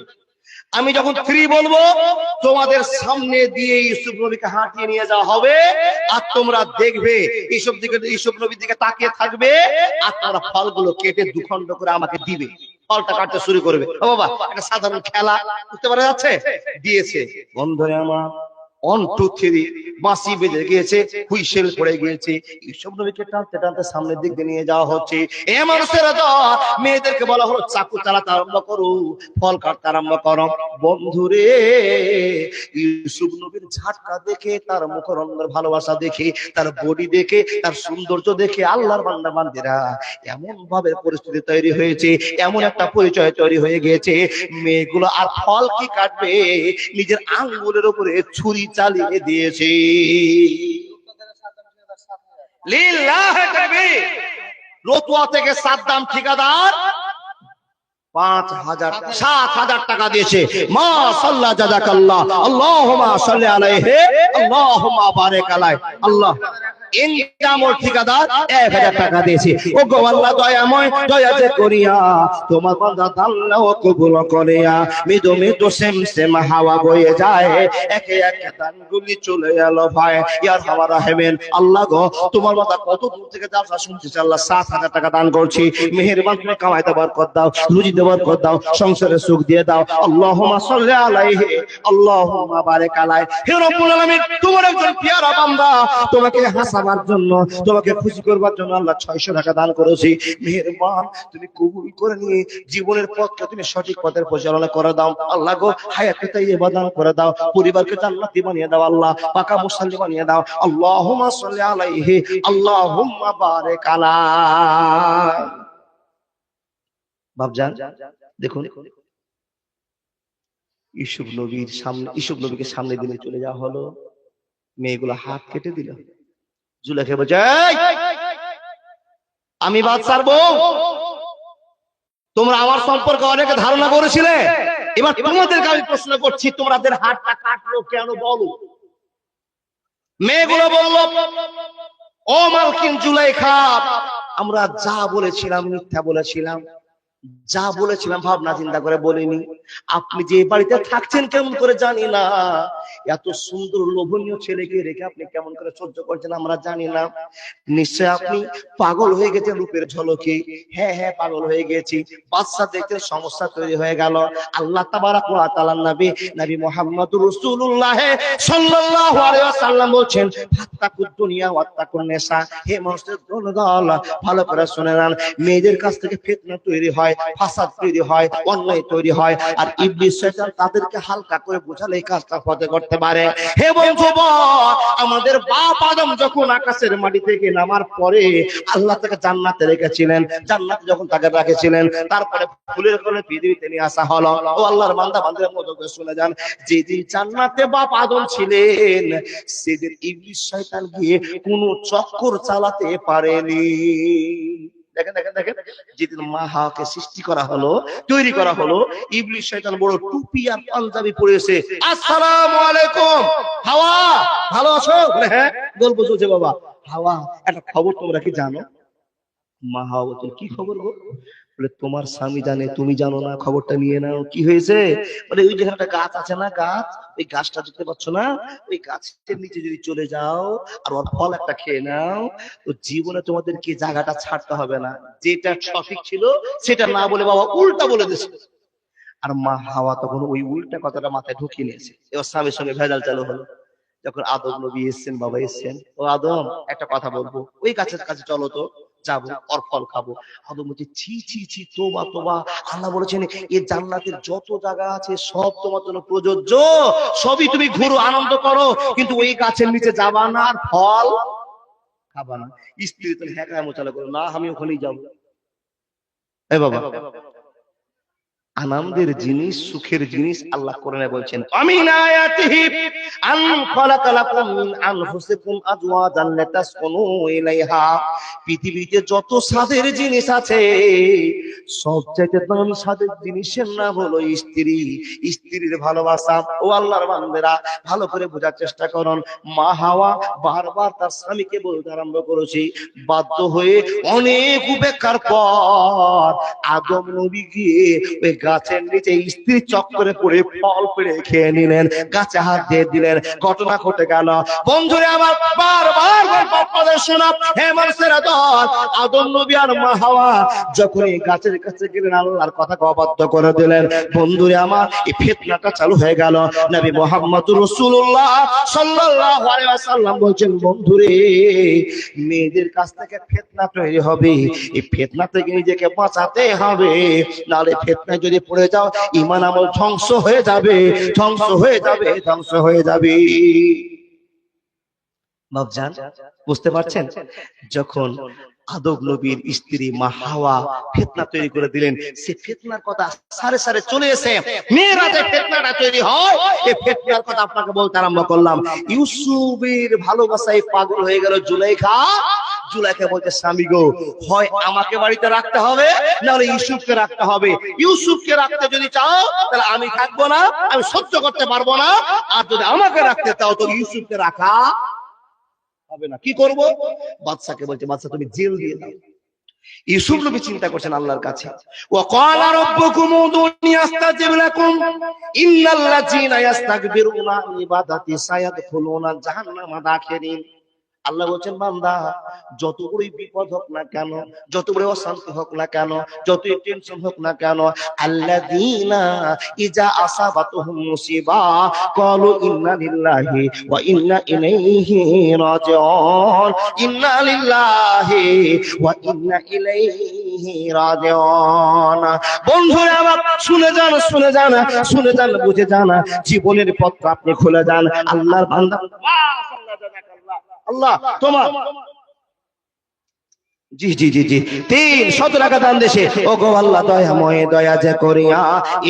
আমি যখন 3 বলবো, তোমাদের সামনে দিয়ে ইউসুফ নবীকে হাঁটিয়ে নিয়ে যাওয়া হবে, আর তোমরা দেখবে ইউসুফ নবীর দিকে তাকিয়ে থাকবে, আর তোমরা ফলগুলো কেটে দুখণ্ড করে আমাকে দিবে। ফলটা কাটতে শুরু করবে। ও বাবা, একটা সাধারণ খেলা, বুঝতে পারা যাচ্ছে? দিয়েছে। বন্ধুরা আমার, 1 2 3 বাঁশি বেজে গিয়েছে, হুইসেল পড়ে গিয়েছে। ইউসুফ নবীকে টানতে টানতে সামনের দিকে নিয়ে যাওয়া হচ্ছে। এ মানুষেরা তো মেয়েদেরকে বলা হলো, চাকু চালাতে আরম্ভ করো, ফল কাটতে আরম্ভ করো। বন্ধুরে, ইউসুফ নবীর ঝাটকা দেখে, তার মুখরঙ্গের ভালোবাসা দেখে, তার বডি দেখে, তার সৌন্দর্য দেখে আল্লাহর বান্দা বান্দিরা এমন ভাবে পরিস্থিতি তৈরি হয়েছে, এমন একটা পরিচয় তৈরি হয়ে গিয়েছে, মেয়েগুলো আর ফল কি কাটবে, নিজের আঙ্গুলের উপরে ছুরি চালিয়ে দিয়েছে। লিল্লাহি তাকবীর। রতুয়া থেকে সাদ্দাম ঠিকাদার 7,000 টাকা দিয়েছে। মা সাল্লা জাযাকাল্লাহ, আল্লাহুম্মা সাল্লি আলাইহি, আল্লাহুম্মা বারিক আলাইহি। আল্লাহ ইনকাম ও ঠিকাদার 1000 টাকা দিয়েছি। ও গো আল্লাহ দয়াময়, দয়া যে করিয়া তোমার বান্দা আল্লাহ কবুল করিয়া মৃদু মৃদু সেম হাওয়া বয়ে যায়, একে একে দানগুলি চলে গেল ভাই। ইয়া আরহামার রাহিমিন, আল্লাহ গো তোমার বান্দা কত দূর থেকে জালসা শুনতেছে, আল্লাহ 7000 টাকা দান করছি, মেহেরবান তুমি কামাইতে বরকত দাও, রুজিতে বরকত দাও, সংসারে সুখ দিয়ে দাও। আল্লাহুম্মা সাল্লি আলাইহি, আল্লাহুম্মা বারিক আলাইহি। হে রব্বুল আলামিন, তোমার একজন পেয়ারা বান্দা, তোমাকে হাসাবার জন্য, তোমাকে খুশি করবার জন্য আল্লাহ 600 টাকা দান করেছি, মেহেরবান তুমি কবুল করে নিয়ে জীবনের পথকে তুমি সঠিক পথের পরিচালনা করে দাও। আল্লাহ গো হায়াতে তাইয়্যিবা দান করে দাও, পরিবারকে জান্নাতি বানিয়ে দাও, আল্লাহ পাকা মুসল্লি বানিয়ে দাও। আল্লাহুম্মা সাল্লি আলাইহি, আল্লাহুম্মা বারিক আলাইহি। বাপজান দেখুন, ইউসুফ নবীকে সামনে দিনে চলে যাওয়া হলো, মেয়েগুলো হাত কেটে দিল। জুলেখা বলছে, আমি বাদশার বউ, তোমরা আমার সম্পর্কে অনেক ধারণা করেছিলে, এবার তোমাদেরকে আমি প্রশ্ন করছি, তোমাদের হাতটা কাটলো কেন বলো? মেয়েগুলো বলল, ও মালকিন জুলেখা, আমরা যা বলেছিলাম মিথ্যা বলেছিলাম, যা বলেছিলাম ভাবনা চিন্তা করে বলিনি। আপনি যে বাড়িতে থাকছেন কেমন করে জানি না, এত সুন্দর লোভনীয় ছেলেকে রেখে আপনি কেমন করে সহ্য করছেন আমরা জানি না। নিশ্চয় আপনি পাগল হয়ে গেছেন রূপের ঝলকে। হ্যাঁ হ্যাঁ, পাগল হয়ে গেছি। বাদশা দেখতে সমস্যা তৈরি হয়ে গেল। আল্লাহ তাবারাক ওয়া তাআলা নবী মুহাম্মদুর রাসূলুল্লাহ সাল্লাল্লাহু আলাইহি ওয়াসাল্লাম বলেন, ফাত্তাকুদ দুনিয়া ওয়াত্তাকুন নিসা। হে মানুষের দল, ভালো করে শুনে নেন, মেয়েদের কাছ থেকে ফিতনা তৈরি হয়, ফাসাদ তৈরি হয়, অন্যায় তৈরি হয়, আর ইবলিস শয়তান তাদেরকে হালকা করে বোঝালে এই কাজটা হতে করতে পারে। হে বন্ধু, আমাদের বাপ আদম যখন আকাশের মাটি থেকে নামার পরে আল্লাহ তাকে জান্নাতে রেখেছিলেন, জান্নাতে যখন তাকে রেখেছিলেন, তারপরে ফুলের কোলে পৃথিবীতে নিয়ে আসা হলো। ও আল্লাহর বান্দা বান্দার মতো করে শুনে যান, যেদিন জান্নাতে বাপ আদম ছিলেন, সেদিন ইবলিস শয়তান গিয়ে কোনো চক্কর চালাতে পারেনি। দেখেন দেখেন দেখেন, যেদিন মা হাওয়াকে সৃষ্টি করা হলো, তৈরি করা হলো, ইবলিস শয়তান বড় টুপি আর পাঞ্জাবি পরেছে, আসসালামু আলাইকুম হাওয়া, ভালো আছো? হ্যাঁ, গল্প চলছে বাবা। হাওয়া, একটা খবর তোমরা কি জানো? মা হাওয়া বলছেন, কি খবর গো? বলে, তোমার স্বামী জানে, তুমি জানো না, খবরটা নিয়ে নাও। কি হয়েছে? বলে, ওই যে একটা গাছ আছে না, গাছ, ওই গাছটা দেখতে পাচ্ছ না, ওই গাছের নিচে যদি চলে যাও আর ওর ফল একটা খেয়ে নাও, তো জীবনে তোমাদের কি জায়গাটা ছাড়তে হবে না। যেটা সঠিক ছিল সেটা না বলে বাবা উল্টা বলে দিয়েছে। আর মা হাওয়া তখন ওই উল্টা কথাটা মাথায় ঢুকিয়ে নিয়েছে। এবার স্বামীর সঙ্গে ভেজাল চালু হলো। যখন আদম নবী এসছেন, বাবা এসছেন, ও আদম একটা কথা বলবো, ওই গাছের কাছে চলো তো, যাবো, ওর ফল খাবো। আদম বলছে, ছি ছি ছি, তোবা তোবা, আল্লাহ বলেছেন এই জান্নাতের যত জায়গা আছে সব তোমার জন্য প্রযোজ্য, সবই তুমি ঘুরো, আনন্দ করো, কিন্তু ওই গাছের নিচে যাবা না আর ফল খাবা না। স্ত্রী তো হ্যাঁ মোচালা করো না, আমি ওখানেই যাবো। এ বাবা, আনন্দের জিনিস, সুখের জিনিস আল্লাহ কোরআনে বলছেন, আমিন আয়াতিহি আন খালাকা লাকুম মিন আনফুসিকুম আজওয়াজান লিতাসকুনু ইলাইহা। পৃথিবীতে যত স্বাদের জিনিস আছে, সবচেয়ে দামি স্বাদের জিনিসের নাম হলো স্ত্রী, স্ত্রীর ভালোবাসা। ও আল্লাহর বান্দারা, ভালো করে বোঝার চেষ্টা করুন। মা হাওয়া বারবার তার স্বামীকে বলতে আরম্ভ করেছে, বাধ্য হয়ে অনেক উপেক্ষার পর আদম নবী গিয়ে ওই গাছের নিচে স্ত্রী চক্করে পড়ে ফল পেড়ে খেয়ে নিলেন, গাছে হাত দিয়ে দিলেন, ঘটনা ঘটে গেল। বন্ধুরা আমার, বারবার আপনাদের শোনা, হে মানুষেরা দল, আদম নবী আর মা হাওয়া যখন এই গাছের কাছে গেলেন, আল্লাহর কথাকে অবাধ্য করে দিলেন। বন্ধুরা আমার, এই ফিতনাটা চালু হয়ে গেল। নবী মুহাম্মদুর রাসূলুল্লাহ সাল্লাল্লাহু আলাইহি ওয়াসাল্লাম বলছেন, বন্ধুরে, মেয়েদের কাছ থেকে ফিতনা তৈরি হবে, এই ফিতনা থেকে নিজেকে বাঁচাতে হবে, নালে ফিতনায় যদি পড়ে যাও ঈমান আমল ধ্বংস হয়ে যাবে, ধ্বংস হয়ে যাবে, ধ্বংস হয়ে যাবে। বাপজান, বুঝতে পারছেন? যখন আদম নবীর স্ত্রী মা হাওয়া ফিতনা তৈরি করে দিলেন, সে ফিতনার কথা সারে সারে চলে এসে মেয়েরা যে ফিতনাটা তৈরি হয়, এই ফিতনার কথা আপনাকে বলতে আরম্ভ করলাম। ইউসুফের ভালোবাসায় পাগল হয়ে গেল জুলেখা। জুলেখা বলতে, স্বামী গো, হয় আমাকে বাড়িতে রাখতে হবে, নাহলে ইউসুফকে রাখতে হবে। ইউসুফকে রাখতে যদি চাও তাহলে আমি থাকবো না, আমি সহ্য করতে পারবো না, আর যদি আমাকে রাখতে চাও তো ইউসুফকে রাখা হবে না। কি করব? বাদশাকে বলছে, বাদশা তুমি জেল দিয়ে দাও। ইউসুফ নবী চিন্তা করছেন আল্লাহর কাছে, ওয়া ক্বালা রাব্বুকুম উদউনি আস্তাজিব লাকুম ইন্নাল্লাযীনা ইস্তাকবিরুনা আন ইবাদাতি সায়াদখুলুনা জাহান্নামা দাখিরিন। আল্লাহ বলছেন, বান্দা যত বড়ই বিপদ হোক না কেন, যত বড় অশান্তি হোক না কেন, যতই টেনশন হোক না কেন, আল্লাযীনা ইজা আসাবাতুহুম মুসিবা ক্বালু ইন্না লিল্লাহি ওয়া ইন্না ইলাইহি রাজিউন, ইন্না লিল্লাহি ওয়া ইন্না ইলাইহি রাজিউন। বন্ধুরা আমার শুনে যান, শুনে যান, শুনে যান, বুঝে যান, জীবনের পথটা আপনি খুলে যান। আল্লাহর বান্দা, আল্লাহ তোমার জি জি জি জি 300 টাকা দান দেশে, ও গো আল্লাহ দয়াময় দয়া যে করিয়া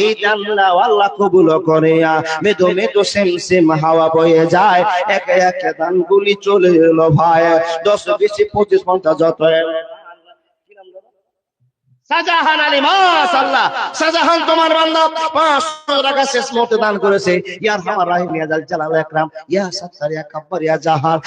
এই দানলা আল্লাহ কবুল করিয়া। মেদো মেদো সেম সেম হাওয়া বয়ে যায়, একে একে দানগুলি চলে এলো ভাই, 10 20 25 50 যত। শাহজাহান আলী, মাশাআল্লাহ, শাহজাহান তোমার বান্দা 500 টাকা শেষ মুহূর্তে দান করেছে। ইয়া আরহামার রাহিম, ইয়া জাল জালাল ওয়া ইকরাম, ইয়া সাত্তার, ইয়া কাব্বার, ইয়া জাহার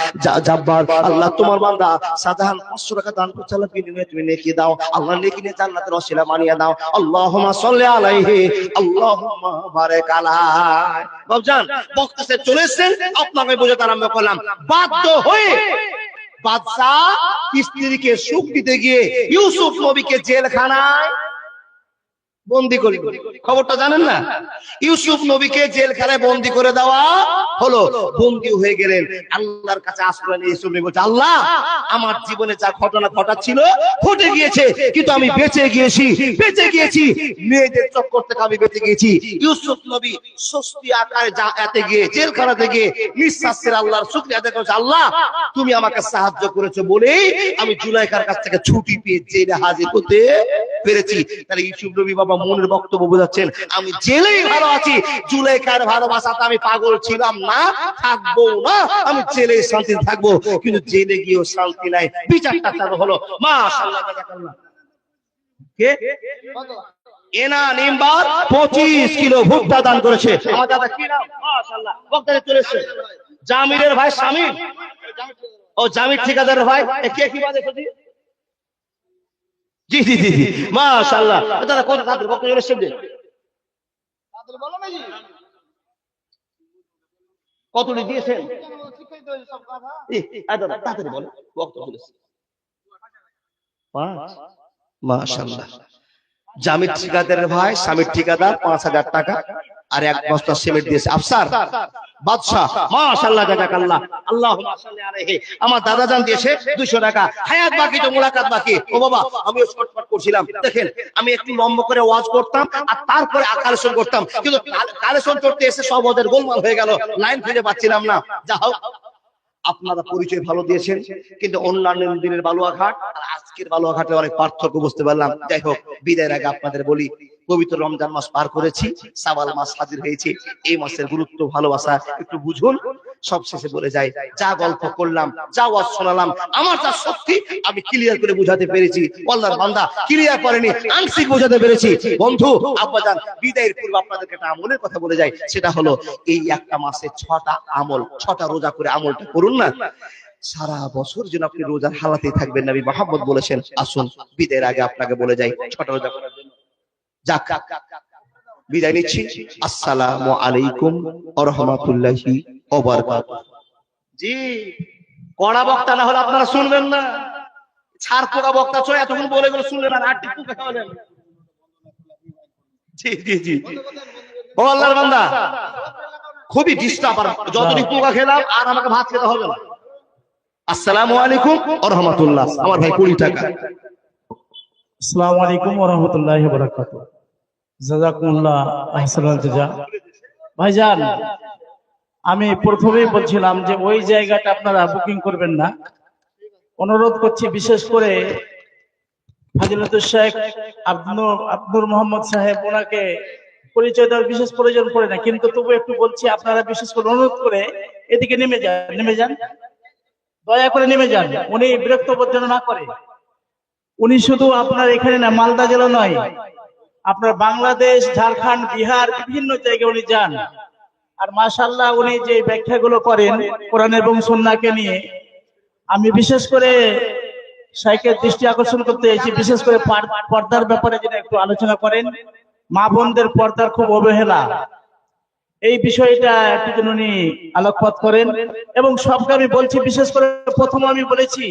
জাব্বার। আল্লাহ তোমার বান্দা শাহজাহান 500 টাকা দান করছে, আল্লাহ বিনিময়ে তুমি নেকি দাও, আল্লাহ নেকি নিয়ে জান্নাতের ওসিলা বানিয়ে দাও। আল্লাহুম্মা সাল্লি আলাইহি, আল্লাহুম্মা বারিক আলাইহি। বাবজান বক্তা সে চলে এসেছেন, আপনাকে বোঝাতে আরম্ভ করলাম। বাধ্য হয়ে বাদশাহ স্ত্রীকে সুখ দিতে গিয়ে ইউসুফ নবীকে জেলখানায় বন্দী করে, খবরটা জানেন না? ইউসুফ নবীকে জেলখানায় বন্দী করে দেওয়া হলো। বন্দী হয়ে গেলেন, আল্লাহর কাছে আশ্রয় নিয়ে ইউসুফ নবী বলছে, আল্লাহ আমার জীবনে যা ঘটনা ঘটাচ্ছিল ঘটে গিয়েছে, কিন্তু আমি বেঁচে গিয়েছি, বেঁচে গিয়েছি, মেয়েদের চক্কর থেকে আমি বেঁচে গিয়েছি। ইউসুফ নবী স্বস্তি আকারে এতে গিয়ে জেলখানাতে গিয়ে নিঃশ্বাস ছেড়ে আল্লাহর শুকরিয়া আদায় করেছে, আল্লাহ তুমি আমাকে সাহায্য করেছো বলেই আমি জুলাইখার কাছ থেকে ছুটি পেয়ে জেলে হাজির হতে পেরেছি। তাহলে ইউসুফ নবী বাবা মনের বক্তব্য বোঝাচ্ছেন, আমি জেলেই ভালো আছি, জুলাইখার ভালোবাসাতে আমি পাগল ছিলাম না, থাকবো না, আমি জেলে শান্তি থাকবো। কিন্তু জেলে গিয়েও শান্তি নাই, বিচারটা চালু হলো। মাশাআল্লাহ, কে এনা নিম্বার 25 কিলো ভুট্টা দান করেছে। আমার দাদা কি নাম? মাশাআল্লাহ, বক্তাতে চলে এসেছে জামিরের ভাই শামিম, ও জামির ঠিকাদারের ভাই, কে কি বাজে খুঁজি? জি জি জি জি মাশাআল্লাহ। দাদা কত দাদা বক্তা চলে এসেছে, দাদা বলো না জি কতটি দিয়েছেন? দাদা তাড়াতাড়ি বলো, বক্তা চলে এসেছে। 5 মাশাআল্লাহ। জামির ঠিকাদারের ভাই শামির ঠিকাদার 5000 টাকা আর 1 বস্তা সিমেন্ট দিয়েছে। আফসার বাদশা, মাশাআল্লাহ, জাযাকাল্লাহ, আল্লাহুম্মা সাল্লি আলাইহি। আমার দাদা জান দিয়েছে 200 টাকা। হায়াত বাকি তো মুলাকাত বাকি। ও বাবা আমিও শর্টকাট করছিলাম, দেখেন আমি একটু লম্বা করে ওয়াজ করতাম আর তারপরে কালেকশন করতাম, কিন্তু কালেকশন করতে এসে সব ওদের গোলমাল হয়ে গেল, লাইন খুঁজে পাচ্ছিলাম না। যা হোক আপনারা পরিচয় ভালো দিয়েছেন, কিন্তু অন্যান্য দিনের বালুয়াঘাট আর আজকের বালুয়াঘাটে অনেক পার্থক্য বুঝতে পারলাম। যাই হোক বিদায়ের আগে আপনাদের বলি, পবিত্র রমজান মাস পার করেছি, শাওয়াল মাস হাজির হয়েছে। এই মাসের গুরুত্ব ভালোবাসা একটু বুঝুন। সবশেষে বলে যাই, যা গল্প করলাম, যা ওয়াজ শোনালাম, আমার যা সত্যি আমি ক্লিয়ার করে বুঝাতে পেরেছি। আল্লাহর বান্দা ক্লিয়ার করেনি, আংশিক বোঝাতে পেরেছি। বন্ধু আব্বাজান, বিদায়ের পূর্বে আপনাদেরকে একটা আমলের কথা বলে যাই, সেটা হলো এই একটা মাসে 6টা আমল, 6টা রোজা করে আমলটা করুন না, সারা বছর যেন আপনি রোজার হালাতেই থাকবেন। নবী মুহাম্মদ বলেছেন। আসুন বিদায়ের আগে আপনাকে বলে যাই 6টা রোজা করার জন্য। যাক বিদায় নিচ্ছি। আসসালামু আলাইকুম ওয়া রাহমাতুল্লাহি ওয়া বারাকাতুহু। জি কড়া বক্তা না হলে আপনারা শুনবেন না, ছাড় পোড়া বক্তা চলে এতক্ষণ বলে গেল শুনলেন আর আটটি পুকা খাওয়ালেন। জি জি জি ও আল্লাহর বান্দা, খুবই ডিস্টার্ব, আর যতদিন পোকা খেলাম আর আমাকে ভাত খেতে হবে না। আসসালামু আলাইকুম ওয়া রাহমাতুল্লাহ। আমার ভাই 20 টাকা। আসসালামু আলাইকুম ওয়া রাহমাতুল্লাহি ওয়া বারাকাতুহু। জাযাকুমুল্লাহ আহসানাল জাযা। ভাইজান আমি প্রথমেই বলছিলাম যে ওই জায়গাটা আপনারা বুকিং করবেন না, অনুরোধ করছি। বিশেষ করে ফাজিলাতুল শেখ আব্দুর মোহাম্মদ সাহেব, ওনাকে পরিচয় দেওয়ার বিশেষ প্রয়োজন পড়ে না, কিন্তু তবু একটু বলছি, আপনারা বিশেষ করে অনুরোধ করে এদিকে নেমে যান, দয়া করে নেমে যান। উনি বিরক্ত বোধ যেন না করে। উনি শুধু আপনার এখানে না, মালদা জেলা নয়, আপনার বাংলাদেশ, ঝাড়খণ্ড, বিহার বিভিন্ন জায়গায় উনি যান। আর মাশাআল্লাহ উনি যে ব্যাখ্যাগুলো করেন কোরআন এবং সুন্নাহকে নিয়ে, আমি বিশেষ করে শাইখের দৃষ্টি আকর্ষণ করতে চাইছি, বিশেষ করে পর্দার ব্যাপারে যেটা একটু আলোচনা করেন। মা বোনদের পর্দার খুব অবহেলা, এই বিষয়টা একটু যেন উনি আলোকপাত করেন। এবং সবকে আমি বলছি, বিশেষ করে প্রথম আমি বলেছি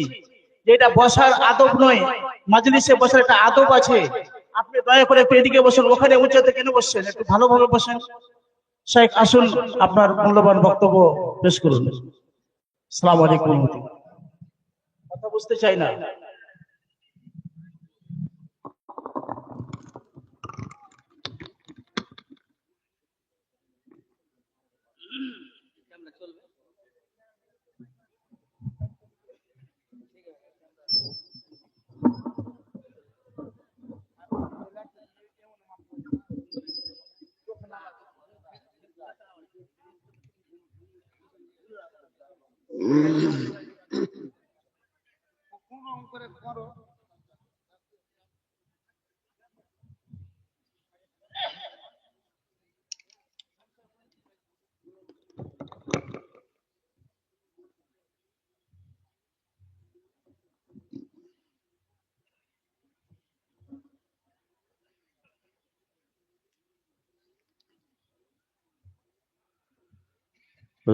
যে এটা বসার আদব নয়, মাজলিসে বসার একটা আদব আছে। আপনি দয়া করে একটু এদিকে বসেন, ওখানে উঁচাতে কেন বসছেন? একটু ভালোভাবে বসেন। শাইখ আসুন, আপনার মূল্যবান বক্তব্য পেশ করুন। আসসালামু আলাইকুম। কথা বুঝতে চাই না।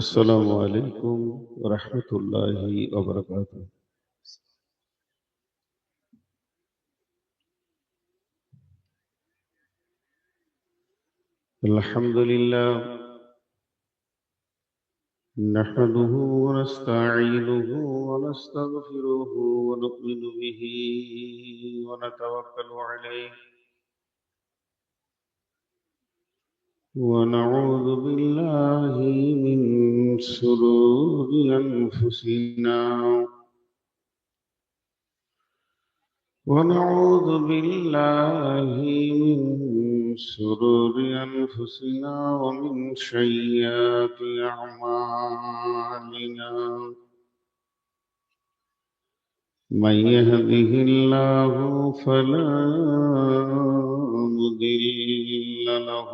السلام عليكم ورحمة الله وبركاته. الحمد لله نحمده ونستعينه ونستغفره ونؤمن به ونتوكل عليه ونعوذ بالله من شرور أنفسنا ونعوذ بالله من شرور أنفسنا ومن سيئات أعمالنا من يهده الله فلا مضل له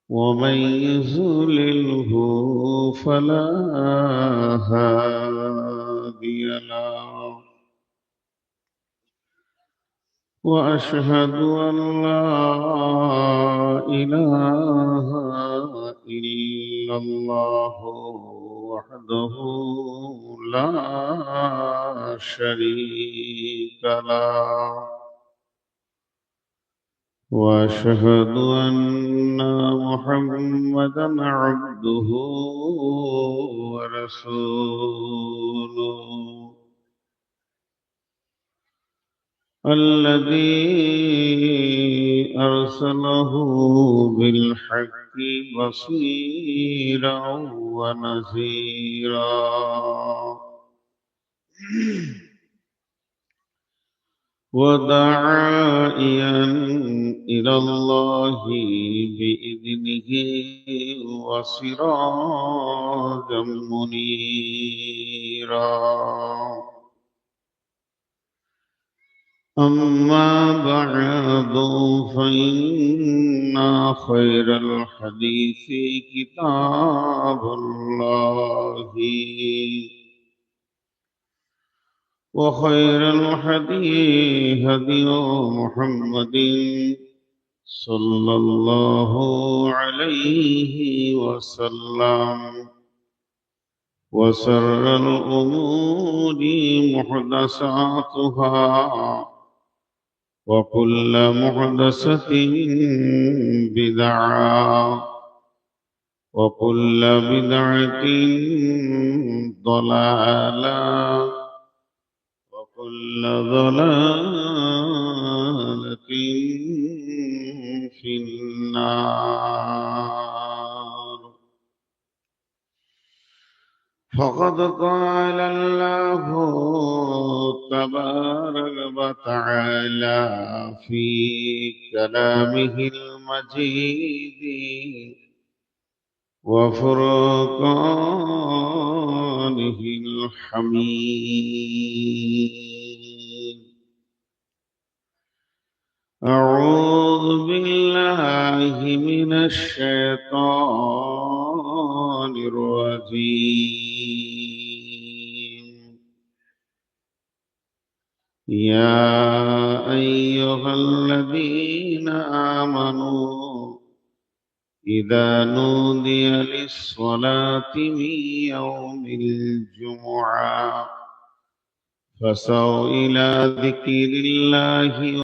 ومن يضلله فلا هادي له وأشهد أن لا إله إلا الله وحده لا شريك له وأشهد أن محمدا عبده ورسوله الذي أرسله بالحق بصيرا ونذيرا وداعيا إلى الله بإذنه وسراجا منيرا أما بعد فإن خير الحديث كتاب الله وخير الهدي هدي محمد صلى الله عليه وسلم وشر الأمور محدثاتها وكل محدثة بدعة وكل بدعة ضلالة وكل ضلالة في النار. فقد قال الله تبارك وتعالى في كلامه المجيد وفرقانه الحميد. أعوذ بالله من الشيطان الشيطان الرجيم يا أيها الذين آمنوا إذا نودي للصلاة من يوم الجمعة فسعوا إلى ذكر الله